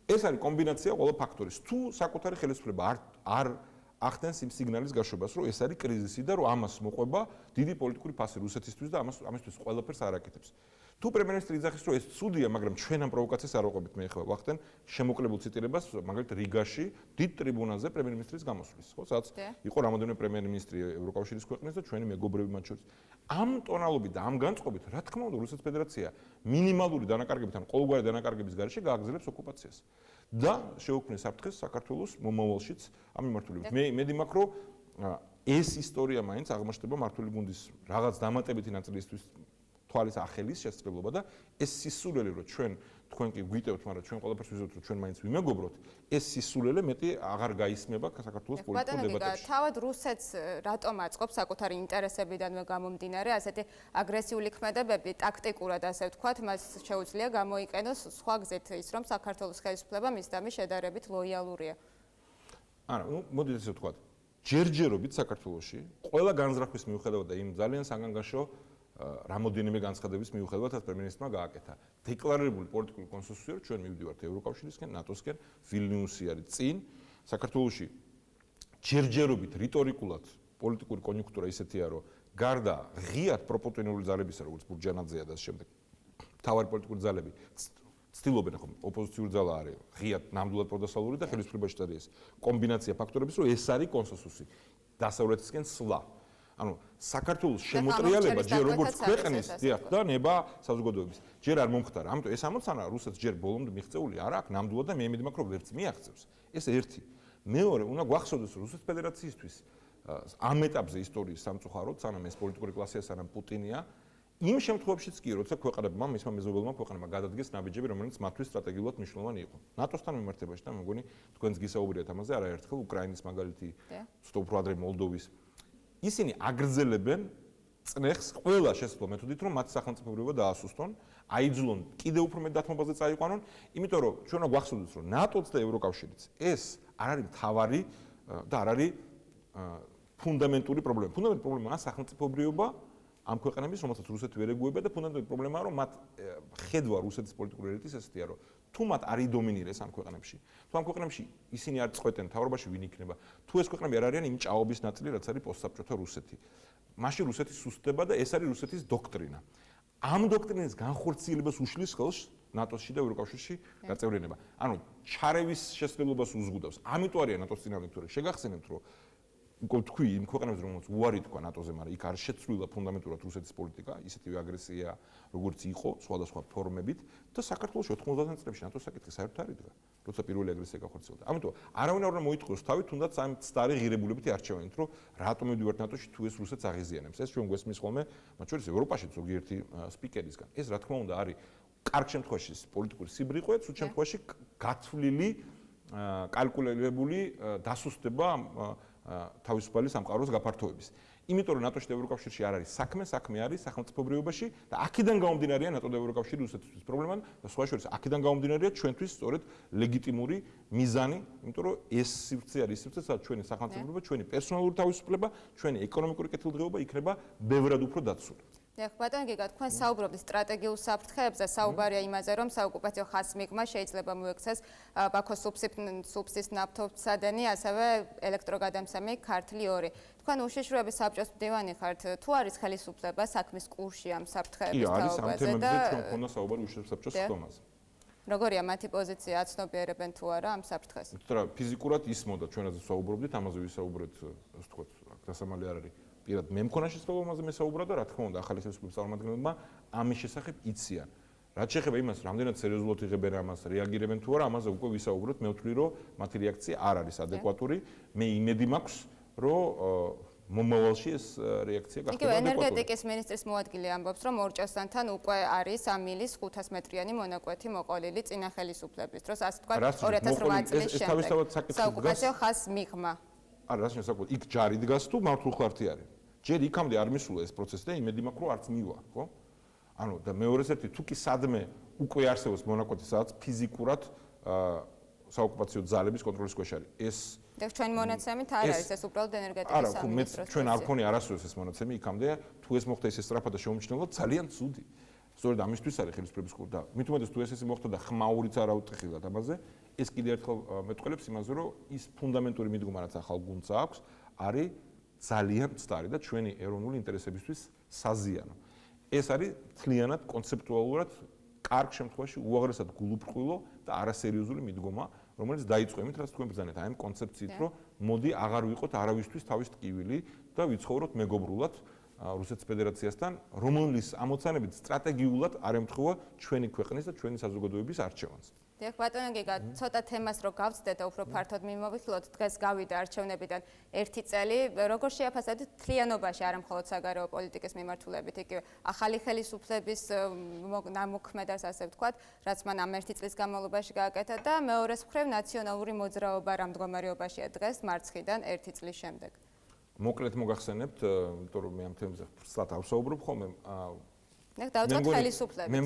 ეს არის კომბინაცია ყველა ფაქტორის. თუ საკუთარი ხელისუფლება არ ახდენს იმ სიგნალის გაშვებას, რომ ეს არის კრიზისი და რომ ამას მოყვება დიდი პოლიტიკური ფასი რუსეთისთვის და ამისთვის ყველაფერს არ აკეთებს. თუ პრემიერ-მინისტრი იძახის, რომ ეს ცუდია, მაგრამ ჩვენ ამ პროვოკაციას არ ვაყვებით, მე ხება ვახდენ შემოკლებულ ციტირებას, მაგალითად რიგაში, დიდ ტრიბუნაზე პრემიერ-მინისტრის გამოსვლის, ხო, სადაც იყო რამოდენიმე პრემიერ-მინისტრი ევროკავშირის ქვეყნის და ჩვენი მეგობრები მათ შორის. ამ ტონალობით და ამ განწყობით, რა თქმა უნდა, რუსეთის ფედერაცია მინიმალური დანაკარგებით ან ყოველგვარი დანაკარგების გარეშე გააგრძელებს ოკუპაციას და შეუქმნეს საფრთხეს საქართველოს მომავალშიც ამ მიმართულებით. მე იმედი მაქვს, რომ ეს ისტორია მაინც აღმოჩნდება მართული გუნდის რაღაც დამატებითი ნაწილისთვის თვალის ახელის შესაძლებლობა და ეს სისულელე რომ თქვენ კი გვიტევთ, მაგრამ ჩვენ ყველაფერს ვიზოთ რომ ჩვენ მაინც ვიმეგობროთ, ეს სისულელე მეტი აღარ გაისმება საქართველოს პოლიტიკურ დებატებში. თავად რუსეთს რატომ აწყობს საკუთარი ინტერესებიდანვე გამომდინარე ასეთი აგრესიული ქმედებები, ტაქტიკურად ასე ვთქვათ, მას შეუძლია გამოიყენოს სხვა გზით ის რომ საქართველოს ხელისუფლება მის დამი შედარებით ლოიალურია. არა, მოდით ესე ვთქვათ, ჯერჯერობით საქართველოში ყველა განზრახვის მიუხედავად და იმ ძალიან საგანგაშო რამოდენიმე განცხადების მიუხედავად პრემიერ-მინისტრმა გააკეთა დეკლარირებული პოლიტიკური კონსენსუსი, რომ ჩვენ მივდივართ ევროკავშირისკენ, ნატოსკენ, ვილნიუსი არის წინ. საქართველოში ჯერჯერობით რიტორიკულად პოლიტიკური კონიუნქტურა ისეთია, რომ გარდა ღიად პროპორციონალური ძალებისა, როგორც ბურჯანაძეა და შემდეგ მთავარი პოლიტიკური ძალები ცდილობენ ხომ ოპოზიციური ძალა არის ღიად ნამდვილად პროდასალური და ხელისუფლებაში არის კომბინაცია ფაქტორების, რომ ეს არის კონსენსუსი დასავლეთისკენ სვლა. ანუ საქართველოს შემოტრიალება ჯერ როგორც ქვეყნის და ნება საზოგადოების ჯერ არ მომხდარა. ამიტომ ეს ამოცანა რუსეთს ჯერ ბოლომდე მიღწეული არ აქვს ნამდვილად და მე იმედი მაქვს რომ ვერც მიაღწევს. ეს ერთი. მეორე, უნდა გვახსოვდეს რომ რუსეთის ფედერაციისთვის ამ ეტაპზე ისტორიის სამწუხაროდ, სანამ ეს პოლიტიკური კლასია, სანამ პუტინია, იმ შემთხვევაშიც კი, როცა ქვეყნებმა, მისმა მეზობელმა ქვეყნებმა გადადგეს ნაბიჯები, რომელიც მათთვის სტრატეგიულად მნიშვნელოვანი იყო. ნატოსთან მიმართებაში და მე მგონი თქვენს გისაუბრეთ ამაზე არაერთხელ უკრაინის მაგალითი, ცოტა უფრო ადრე მოლდოვის. ისინი აგრძელებენ წნეხს ყველა შესაძლო მეთოდით, რომ მათ სახელმწიფოებრიობა დაასუსტონ, აიძულონ კიდევ უფრო მეტ დათმობაზე წაიყვანონ, იმიტომ რომ ჩვენ უნდა გვახსოვდეს, რომ ნატოც და ევროკავშირიც ეს არ არის მთავარი და არ არის ფუნდამენტური პრობლემა. ფუნდამენტური პრობლემაა სახელმწიფოებრიობა ამ ქვეყნების, რომელსაც რუსეთი ვერ ეგუება და ფუნდამენტური პრობლემაა, რომ მათ ხედვა რუსეთის პოლიტიკური ელიტის ესეთია, რომ თუ მათ არ იდომინირეს ამ ქვეყნებში, თუ ამ ქვეყნებში ისინი არ წყვეტენ მთავრობაში ვინ იქნება, თუ ეს ქვეყნები არ არიან იმ ჭაობის ნაწილი, რაც არის პოსტსაბჭოთა რუსეთი. მაშინ რუსეთი სუსტდება და ეს არის რუსეთის დოქტრინა. ამ დოქტრინის განხორციელებას უშლის ხელს ნატოსში და ევროკავშირში გაწევრიანება. ანუ ჩარევის შესაძლებლობას უზღუდავს. ამიტომ არიან ნატოს წინააღმდეგ თუ შეგახსენებთ რომ უკვე თქვი იმ ქვეყნებს რომელსაც უარი თქვა ნატოზე, მაგრამ იქ არ შეცვლილა ფუნდამენტურად რუსეთის პოლიტიკა, ისეთივე აგრესია როგორც იყო სხვადასხვა ფორმებით და საქართველოს 90-იან წლებში ნატოს საკითხი საერთოდ არ იდგა, როცა პირველი აგრესია გახორციელდა. ამიტომ არავინ არ უნდა მოიტყოს თავი, თუნდაც ამ ცდარი ღირებულებითი არჩევანით, რომ რატომ მივდივართ ნატოში თუ ეს რუსეთს აღიზიანებს. ეს ჩვენ გვესმის ხოლმე, მათ შორის ევროპაში ზოგიერთი სპიკერისგან. ეს რა თქმა უნდა არის კარგ შემთხვევაში პოლიტიკური სიბრიყვე, ცუდ შემთხვევაში გათვლილი, კალკულირებული დასუსტება თავისუფალი სამყაროს გაფართოების. იმიტომ რომ ნატოში და ევროკავშირში არ არის საქმე არის სახელმწიფოებრიობაში და აქედან გამომდინარეა ნატო და ევროკავშირი რუსეთისთვის პრობლემა და სხვა შორის აქედან გამომდინარეა ჩვენთვის სწორედ ლეგიტიმური მიზანი, იმიტომ რომ ეს სივრცე არის სივრცე, სადაც ჩვენი სახელმწიფოებრიობა, ჩვენი პერსონალური თავისუფლება, ჩვენი ეკონომიკური კეთილდღეობა იქნება ბევრად უფრო დაცული. დიახ, ბატონო გიგა, თქვენ საუბრობთ სტრატეგიულ საფრთხეებზე, საუბარია იმაზე, რომ საოკუპაციო ხაზს მიღმა შეიძლება მოექცეს ბაქოს სუფსის ნავთობსადენი, ასევე ელექტროგადამსამი ქართლი 2. თქვენ უშიშროების საბჭოს მდივანი ხართ, თუ არის ხელისუფლება საქმის კურსში ამ საფრთხეების თაობაზე და ჩვენ მქონდა საუბარი უშიშროების საბჭოს ხდომაზე. როგორია მათი პოზიცია, აცნობიერებენ თუ არა ამ საფრთხეს? თუმცა ფიზიკურად ისმოდა ჩვენაზე საუბრობდით, ამაზე ვისაუბრეთ, ასე ვთქვათ, დასამალი არ არის. პირად მე მქონა შესაძლებლობა ამაზე მესაუბრა და რა თქმა უნდა ახალი ხელისუფლების წარმომადგენლებმა ამის შესახებ იციან. რაც შეეხება იმას, რამდენად სერიოზულად იღებენ ამას, რეაგირებენ თუ არა, ამაზე უკვე ვისაუბროთ. მე ვთვლი, რომ მათი რეაქცია არ არის ადეკვატური. მე იმედი მაქვს, რომ მომავალში ეს რეაქცია გახდება ადეკვატური. ენერგეტიკის ministris მოადგილე ამბობს, რომ ორჭოსანთან უკვე არის ამ მილის 500 მეტრიანი მონაკვეთი მოყოლილი წინა ხელისუფლების დროს, ასე თქვა 2008 წლის შემდეგ. საოკუპაციო ხაზს მიღმა. არა, რა შეიძლება, იქ ჯარი დგას თუ მართულხლართი არის. ჯერ იქამდე არ მისულა ეს პროცესი და იმედი მაქვს, რომ არც მივა, ხო? ანუ და მეორეს ერთი თუ კი სადმე უკვე არსებობს მონაკვეთი, სადაც ფიზიკურად საოკუპაციო ძალების კონტროლის ქვეშ არის. ეს და ჩვენ მონაცემით არ არის ეს უბრალოდ ენერგეტიკის სამინისტროს. ჩვენ არ მქონი არასდროს ეს მონაცემი იქამდე, თუ ეს მოხდა ისე სწრაფად და შეუმჩნევლად, ძალიან ცუდი. სწორედ ამისთვის არის ხელისუფლების კურსი და მით უმეტეს თუ ეს მოხდა და ხმაურიც არ აუტეხილათ ამაზე, ეს კიდევ ერთხელ მეტყველებს იმაზე, რომ ის ფუნდამენტური მიდგომა, რაც ახალ გუნდს აქვს, არის ძალიან მცდარი და ჩვენი ეროვნული ინტერესებისთვის საზიანო. ეს არის მთლიანად კონცეპტუალურად კარგ შემთხვევაში უაღრესად გულუბრყვილო და არასერიოზული მიდგომა, რომელიც დაიწყო იმით, რაც თქვენ ბრძანეთ, აი ამ კონცეფციით, რომ მოდი აღარ ვიყოთ არავისთვის თავის ტკივილი და ვიცხოვროთ მეგობრულად რუსეთის ფედერაციასთან, რომლის ამოცანებით სტრატეგიულად არ ემთხვევა ჩვენი ქვეყნის და ჩვენი საზოგადოების არჩევანს. დიახ, ბატონო გიგა, ცოტა თემას რო გავცდეთ და უფრო ფართოდ მიმოვიხილოთ, დღეს გავიდა არჩევნებიდან 1 წელი, როგორ შეაფასებთ მთლიანობაში, არა მხოლოდ საგარეო პოლიტიკის მიმართულებით, იგივე ახალი ხელისუფლების ნამოქმედას, ასე ვთქვათ, რაც მან ამ 1 წლის განმავლობაში გააკეთა და მეორეს მხრივ ნაციონალური მოძრაობა რა მდგომარეობაშია დღეს მარცხიდან 1 წლის შემდეგ. მოკლედ მოგახსენებთ, იმიტომ რომ მე ამ თემაზე ფრთად ავსაუბრობ ხოლმე. დავწყოთ ხელისუფლებით. მე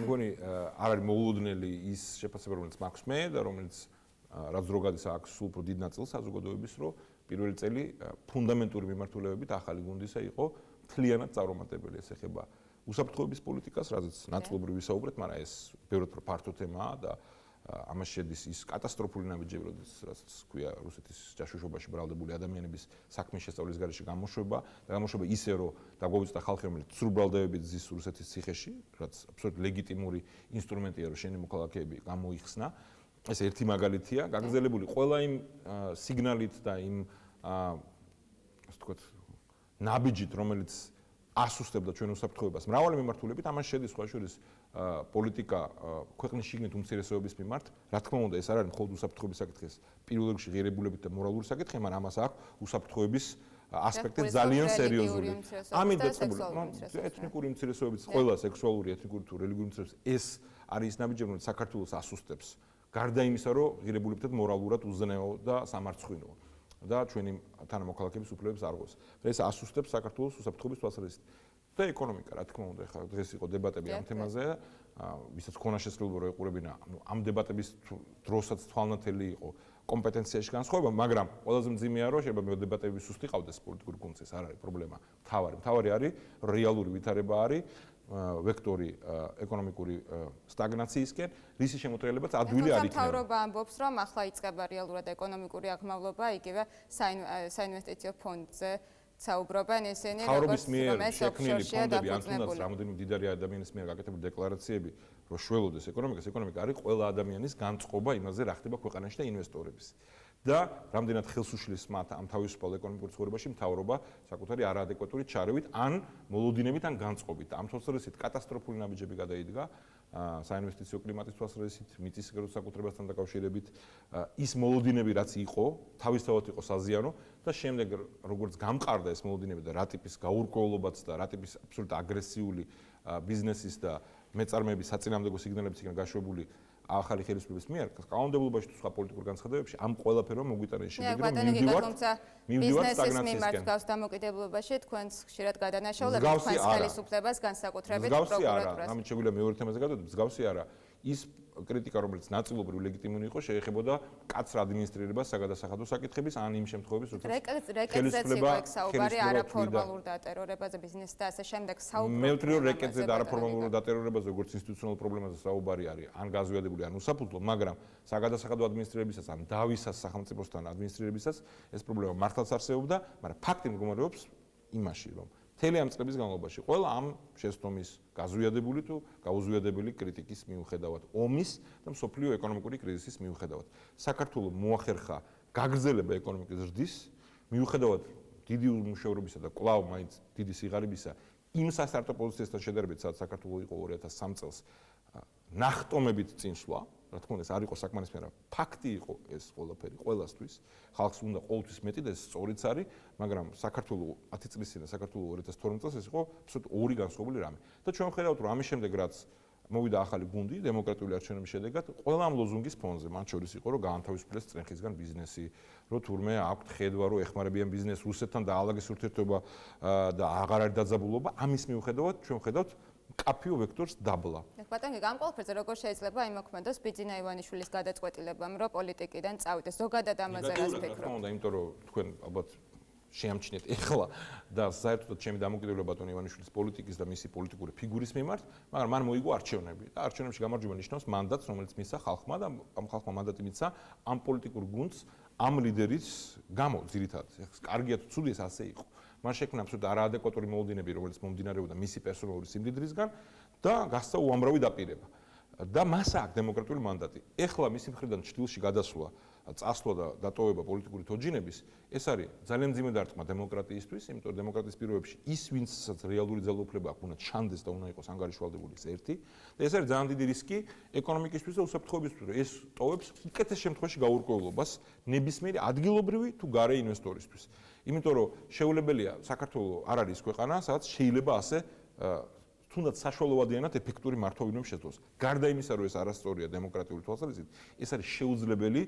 მგონი არ არის მოულოდნელი ის შეფასება, რომელიც მაქვს მე და რომელიც რაც რო გადის აქვს სულ უფრო დიდ ნაწილს საზოგადოების, რომ პირველი წელი ფუნდამენტური მიმართულებებით ახალი გუნდისა იყო მთლიანად წარუმატებელი. ეს ეხება უსაფრთხოების პოლიტიკას, რაზეც ნაწილობრივ ვისაუბრეთ, მაგრამ ეს ბევრად უფრო ფართო თემაა და ამას შედის ის კატასტროფული ნაბიჯები, რაც ქვია რუსეთის ჯაშუშობაში ბრალდებული ადამიანების საქმის შესწავლის გარეშე გამოშვება და გამოშვება ისე, რომ დაგვაუწყდა ხალხი, რომელიც სრულბრალდებებით ზის რუსეთის ციხეში, რაც აბსოლუტურად ლეგიტიმური ინსტრუმენტია, რომ შენი მოქალაქეები გამოიხსნა. ეს ერთი მაგალითია, გაგრძელებული ყველა იმ სიგნალით და იმ ასე ვთქვათ, ნაბიჯით, რომელიც ასუსტებდა ჩვენ უსაფრთხოებას მრავალი მიმართულებით, ამას შედის სხვა შორის პოლიტიკა ქვეყნის შიგნით უმცირესობების მიმართ. რა თქმა უნდა, ეს არ არის მხოლოდ უსაფრთხოების საკითხი, ეს პირველ რიგში ღირებულებით და მორალური საკითხი, მაგრამ ამას აქვს უსაფრთხოების ასპექტი ძალიან სერიოზული. ამით დაწყებული, ეთნიკური უმცირესობების, ყველა სექსუალური, ეთნიკური თუ რელიგიური უმცირესობის, ეს არის ის ნაბიჯი, რომელიც საქართველოს ასუსტებს. გარდა იმისა, რომ ღირებულებით და მორალურად უზნეო და სამარცხვინოა. და ჩვენი თანამოქალაქეების უფლებებს არღვევს. ეს ასუსტებს საქართველოს უსაფრთხოების თვალსაზრისით. და ეკონომიკა, რა თქმა უნდა, ხა დღეს იყო დებატები ამ თემაზე, ვისაც ქონა შესაძლებლობა რომ ეყურებინა, ამ დებატების დროსაც თვალნათელი იყო კომპეტენციაში განსხვავება, მაგრამ ყველაზე მძიმეა რომ შეიძლება დებატები სუსტი ყავდეს პოლიტიკური კონცეს, არ არის პრობლემა. თავარი არის რეალური ვითარება არის ვექტორი ეკონომიკური სტაგნაციისკენ, რისი შემოტრიალებაც ადვილი არ იქნება. მთავრობა ამბობს, რომ ახლა იწყება რეალურად ეკონომიკური აღმავლობა, იგივე საინვესტიციო ფონდზე საუბრობენ ისინი, მთავრობის მიერ რომ ეს შექმნილი ოფშორშია ფონდები, ან თუნდაც დაფუძნებული. რამოდენიმე მდიდარი ადამიანის მიერ გაკეთებული დეკლარაციები, რომ შველოდეს ეკონომიკას, ეკონომიკა არის ყველა ადამიანის განწყობა იმაზე, რა ხდება ქვეყანაში და ინვესტორების. და რამდენად ხელს უშლის მათ ამ თავისუფალ ეკონომიკურ ცხოვრებაში მთავრობა საკუთარი არაადეკვატური ჩარევით, ან მოლოდინებით, ან განწყობით. ამ თვალსაზრისით კატასტროფული ნაბიჯები გადაიდგა საინვესტიციო კლიმატის თვალსაზრისით, მიწის საკუთრებასთან დაკავშირებით, ის მოლოდინები, რაც იყო, თავისთავად იყო საზიანო და შემდეგ როგორც გამყარდა ეს მოლოდინები და რა ტიპის გაურკვევლობაც და რა ტიპის აბსოლუტურად აგრესიული ბიზნესის და მეწარმეების საწინააღმდეგო სიგნალების იქნა გაშვებული ახალი ხელისუფლების მიერ, კანონმდებლობაში თუ სხვა პოლიტიკურ განცხადებებში ამ ყველაფერმა მოგვიტანა ის შედეგი, რომ მივდივართ ბიზნესის მიმართ გავს დამოკიდებულებაში თქვენს ხშირად გადანაშაულები თქვენს ხელისუფლებას განსაკუთრებით პროკურატურას. ამით შეგვიძლია მეორე თემაზე გადავიდეთ, მსგავსი არა. ის კრიტიკა, რომელიც ნაწილობრივ ლეგიტიმური იყო, შეეხებოდა კაცრ ადმინისტრირებას საგადასახადო საკითხების, ან იმ შემთხვევების, როდესაც ხელისუფლება საუბარი არაფორმალურ დატერორებაზე, ბიზნესს და ასე შემდეგ საუბრობ. მე ვთვლი, რომ რეკეტზე და არაფორმალურ დატერორებაზე, როგორც ინსტიტუციონალურ პრობლემაზე საუბარი არის, ან გაზვიადებული, ან უსაფუძვლო, მაგრამ საგადასახადო ადმინისტრირებისას, ან დავისას სახელმწიფოსთან ადმინისტრირებისას ეს პრობლემა მართლაც არსებობდა, მაგრამ ფაქტი მდგომარეობს იმაში, რომ მთელი ამ წლების განმავლობაში ყველა ამ შეცდომის გაზვიადებული თუ გაუზვიადებელი კრიტიკის მიუხედავად, ომის და მსოფლიო ეკონომიკური კრიზისის მიუხედავად, საქართველოს მოახერხა გაგრძელება ეკონომიკის ზრდის, მიუხედავად დიდი უმუშევრობისა და კვლავ მაინც დიდი სიღარიბისა, იმ სასტარტო პოზიციასთან შედარებით, სადაც საქართველოს იყო 2003 წელს ნახტომებით წინსვლა, რა თქმა უნდა, ეს არ იყო საკმარისმიერი, ფაქტი იყო ეს ყველაფერი ყველასთვის, ხალხს უნდა ყოველთვის მეტი და ეს სწორიც არის, მაგრამ საქართველოს 10 წლის წინ და საქართველოს 2012 წელს ეს იყო აბსოლუტურად ორი განსხვავებული რამე. და ჩვენ ვხედავთ, რომ ამის შემდეგ რაც მოვიდა ახალი გუნდი დემოკრატიული არჩევნების შედეგად, ყველა ამ ლოზუნგის ფონზე, მათ შორის იყო, რომ გაანთავისუფლეს წრეხისგან ბიზნესი, რომ თურმე აქვთ ხედვა, რომ ეხმარებიან ბიზნესს რუსეთთან დაალაგეს ურთიერთობა და აღარ არის დაძაბულობა, ამის მიუხედავად ჩვენ ვხედავთ კაფიო ვექტორს დაბლა. ბატონო, ამ ყველაფერზე როგორ შეიძლება იმოქმედოს ბიძინა ივანიშვილის გადაწყვეტილებამ, რომ პოლიტიკიდან წავიდეს? ზოგადად ამაზე რას ფიქრობთ? რა თქმა უნდა, იმიტომ რომ თქვენ ალბათ შეამჩნიეთ ეხლა და საერთოდ ჩემი დამოკიდებულება ბატონ ივანიშვილის პოლიტიკის და მისი პოლიტიკური ფიგურის მიმართ, მაგრამ მან მოიგო არჩევნები და არჩევნებში გამარჯვება ნიშნავს მანდატს, რომელიც მისცა ხალხმა და ამ ხალხმა მანდატი მისცა ამ პოლიტიკურ გუნდს, ამ ლიდერის გამო ძირითადად. კარგია თუ ცუდი ეს ასე იყო. მან შექმნა აბსოლუტურად არაადეკვატური მოლოდინები, რომელიც მომდინარეობდა მისი პერსონალური სიმდიდრისგან და გასცა უამრავი დაპირება. და მას აქვს დემოკრატიული მანდატი. ეხლა მისი მხრიდან ჭრილში გადასვლა, წასვლა და დატოვება პოლიტიკური თოჯინების, ეს არის ძალიან მძიმე დარტყმა დემოკრატიისთვის, იმიტომ რომ დემოკრატიის პირობებში ის, ვინცაც რეალური ძალაუფლება აქვს, უნდა ჩანდეს და უნდა იყოს ანგარიშვალდებული ეს ერთი. და ეს არის ძალიან დიდი რისკი ეკონომიკისთვის და უსაფრთხოებისთვის, რომ ეს ტოვებს უკეთეს შემთხვევაში გაურკვევლობას ნებისმიერი ადგილობრივი თუ გარე ინვესტორისთვის. იმიტომ რომ შეუძლებელია საქართველოს არ არის ქვეყანა, სადაც შეიძლება ასე თუნდაც საშუალოვადიანად ეფექტური მართვინები შეძლოს. გარდა იმისა, რომ ეს არასწორია დემოკრატიული თვალსაზრისით, ეს არის შეუძლებელი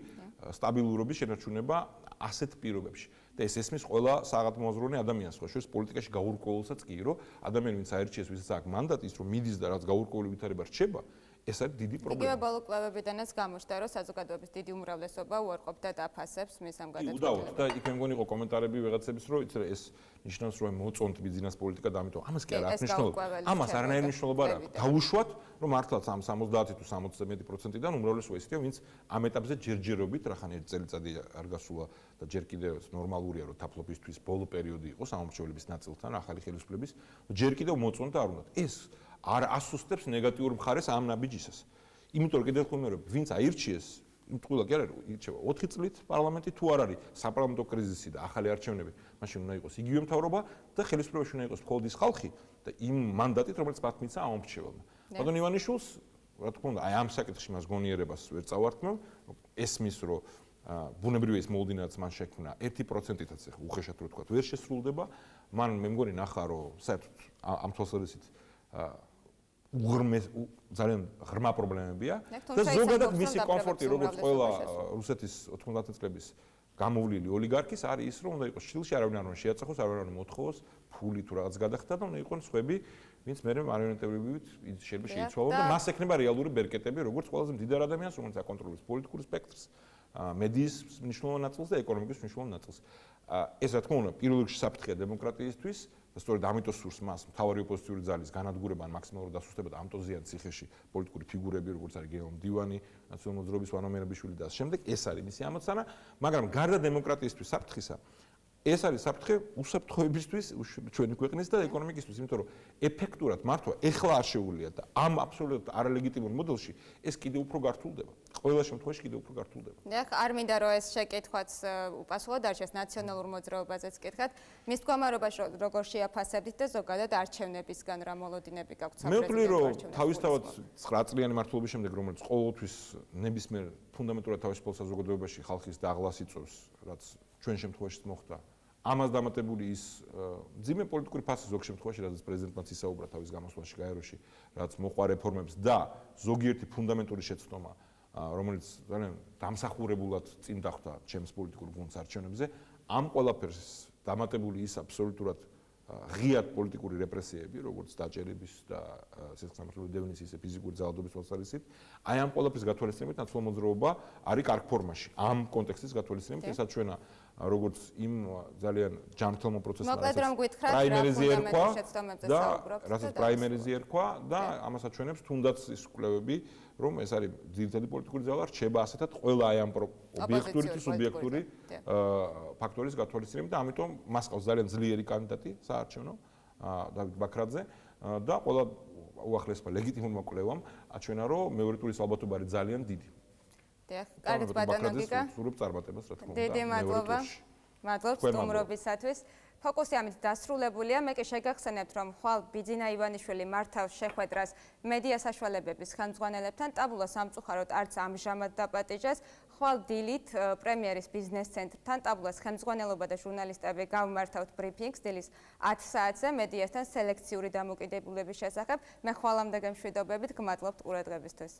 სტაბილურობის შენარჩუნება ასეთ პირობებში. და ეს ესმის ყველა საღამოაზროვნე ადამიანს, ხო, შორის პოლიტიკაში გაურკვევლოსაც კი, რომ ადამიანი ვინც აერჩიეს, ვისაც აქვს მანდატი, ის რომ მიდის და რაც გაურკვეველი ვითარება რჩება, ეს არის დიდი პრობლემა. იგივე ბოლო კვლევებიდანაც გამოჩნდა, რომ საზოგადოების დიდი უმრავლესობა უარყოფდა და აფასებს მის ამ удавოდ გადაწყვეტილებას. და იქ მე მგონი იყო კომენტარები ვიღაცების, რომ იცი ეს ნიშნავს, რომ მოწონთ ბიზნეს პოლიტიკა და ამიტომ ამას კი არ აქვს მნიშვნელობა. ამას არანაირი მნიშვნელობა არ აქვს. დაუშვათ, რომ მართლაც ამ 70 თუ 71%-დან უმრავლესობა ისეთია, ვინც ამ ეტაპზე ჯერჯერობით რახან ერთ წელიწადი არ გასულა და ჯერ კიდევ ნორმალურია, რომ თაფლობისთვის ბოლო პერიოდი იყოს ამორჩევლების ნაწილთან ახალი ხელისუფლების, ჯერ კიდევ მოწონთ და არ უნდათ. ეს არ ასუსტებს ნეგატიურ მხარეს ამ ნაბიჯისას. იმიტომ რომ კიდევ ხომ ვინც აირჩიეს, იმ თქულა კი არ არის, ირჩევა 4 წლით პარლამენტი თუ არ არის საპარლამენტო კრიზისი და ახალი არჩევნები, მაშინ უნდა იყოს იგივე მთავრობა და ხელისუფლებაში უნდა იყოს მხოლოდ ის ხალხი და იმ მანდატით, რომელიც მათ მისცა ამ მრჩეველმა. ბატონ ივანიშვილს, რა თქმა უნდა, აი ამ საკითხში მას გონიერებას ვერ წავართმევ, ესმის რომ ბუნებრივია ეს მოლოდინაც მან შექმნა 1%-ითაც უხეშად რო თქვა, ვერ შესრულდება. მან მე მგონი ნახა რომ საერთოდ ამ თვალსაზრისით ძალიან ღრმა პრობლემებია და ზოგადად მისი კომფორტი როგორც ყველა რუსეთის 90 წლების გამოვლილი ოლიგარქის არის ის რომ უნდა იყოს შილში არავინ არ უნდა შეაწახოს, არავინ არ უნდა მოთხოვოს ფული თუ რაღაც გადახდა და უნდა იყოს სხვები ვინც მე მარიონეტებივით შეიძლება შეიცვალონ და მას ექნება რეალური ბერკეტები როგორც ყველაზე მდიდარ ადამიანს რომელიც აკონტროლებს პოლიტიკურ სპექტრს მედიის მნიშვნელოვან ნაწილს და ეკონომიკის მნიშვნელოვან ნაწილს ეს რა თქმა უნდა პირველ რიგში საფრთხეა დემოკრატიისთვის და სწორედ ამიტომ სურს მას მთავარი ოპოზიციური ძალის განადგურება ან მაქსიმალურად დასუსტება და ამტოზიან ციხეში პოლიტიკური ფიგურები როგორც არის გეო მდივანი, ნაციონალური მოძრაობის ვანო მერაბიშვილი და ამ შემდეგ ეს არის მისი ამოცანა, მაგრამ გარდა დემოკრატიისთვის საფრთხისა ეს არის საფრთხე უსაფრთხოებისთვის ჩვენი ქვეყნის და ეკონომიკისთვის, იმიტომ რომ ეფექტურად მართვა ეხლა არ შეუძლია და ამ აბსოლუტურად არალეგიტიმურ მოდელში ეს კიდევ უფრო გართულდება. ყველა შემთხვევაში კიდევ უფრო გართულდება. დიახ, არ მინდა რომ ეს შეკითხვაც უპასუხო დარჩეს ნაციონალურ მოძრაობაზეც კითხეთ. მის მდგომარეობაში როგორ შეაფასებდით და ზოგადად არჩევნებისგან რა მოლოდინები გაქვთ მე ვთვლი რომ თავისთავად 9 წლიანი მართლობის შემდეგ რომელიც ყოველთვის ნებისმიერ ფუნდამენტურად თავისუფალ საზოგადოებაში ხალხის დაღლას იწვევს, რაც ჩვენ შემთხვევაშიც მოხდა. ამას დამატებული ის ძიმე პოლიტიკური ფასი ზოგ შემთხვევაში, რაც პრეზიდენტმაც ისაუბრა თავის გამოსვლაში გაეროში, რაც მოყვა რეფორმებს და ზოგიერთი ფუნდამენტური შეცდომა, რომელიც ძალიან დამსახურებულად წინ დახვდა ჩემს პოლიტიკურ გუნდს არჩევნებზე, ამ ყველაფერს დამატებული ის აბსოლუტურად ღიად პოლიტიკური რეპრესიები, როგორც დაჭერების და სისხლისმღვრელი დევნის ისე ფიზიკური ძალადობის თვალსაზრისით, აი ამ ყველაფრის გათვალისწინებით ნაციონალური მოძრაობა არის კარგ ფორმაში. ამ კონტექსტის გათვალისწინებით ესაც ჩვენა როგორც იმ ძალიან ჯანმრთელმა პროცესმა, პრაიმერიზე ერქვა და რასაც პრაიმერიზე ერქვა და ამასაც ჩვენებს თუნდაც ის კვლევები, რომ ეს არის ძირითადი პოლიტიკური ძალა, რჩება ასეთად ყველა აი ამ ობიექტური თუ სუბიექტური ფაქტორის გათვალისწინებით და ამიტომ მას ყავს ძალიან ძლიერი კანდიდატი საარჩევნო დავით ბაქრაძე და ყველა უახლესმა ლეგიტიმურმა კვლევამ აჩვენა, რომ მეორე ტურის ალბათობა არის ძალიან დიდი. დიახ, კარგად ბატონო გიგა. სურვებ წარმატებას, რა თქმა უნდა. დიდი მადლობა. მადლობთ სტუმრობისათვის. ფოკუსი ამით დასრულებულია. მე კი შეგახსენებთ, რომ ხვალ ბიძინა ივანიშვილი მართავს შეხვედრას მედია საშუალებების ხელმძღვანელებთან. ტაბულა სამწუხაროდ არც ამჟამად დაპატიჟეს. ხვალ დილით პრემიერის ბიზნეს ცენტრთან ტაბულას ხელმძღვანელობა და ჟურნალისტები გავმართავთ ბრიფინგს დილის 10 საათზე მედიასთან სელექციური დამოკიდებულების შესახებ. მე ხვალამდე გემშვიდობებით, გმადლობთ ყურადღებისთვის.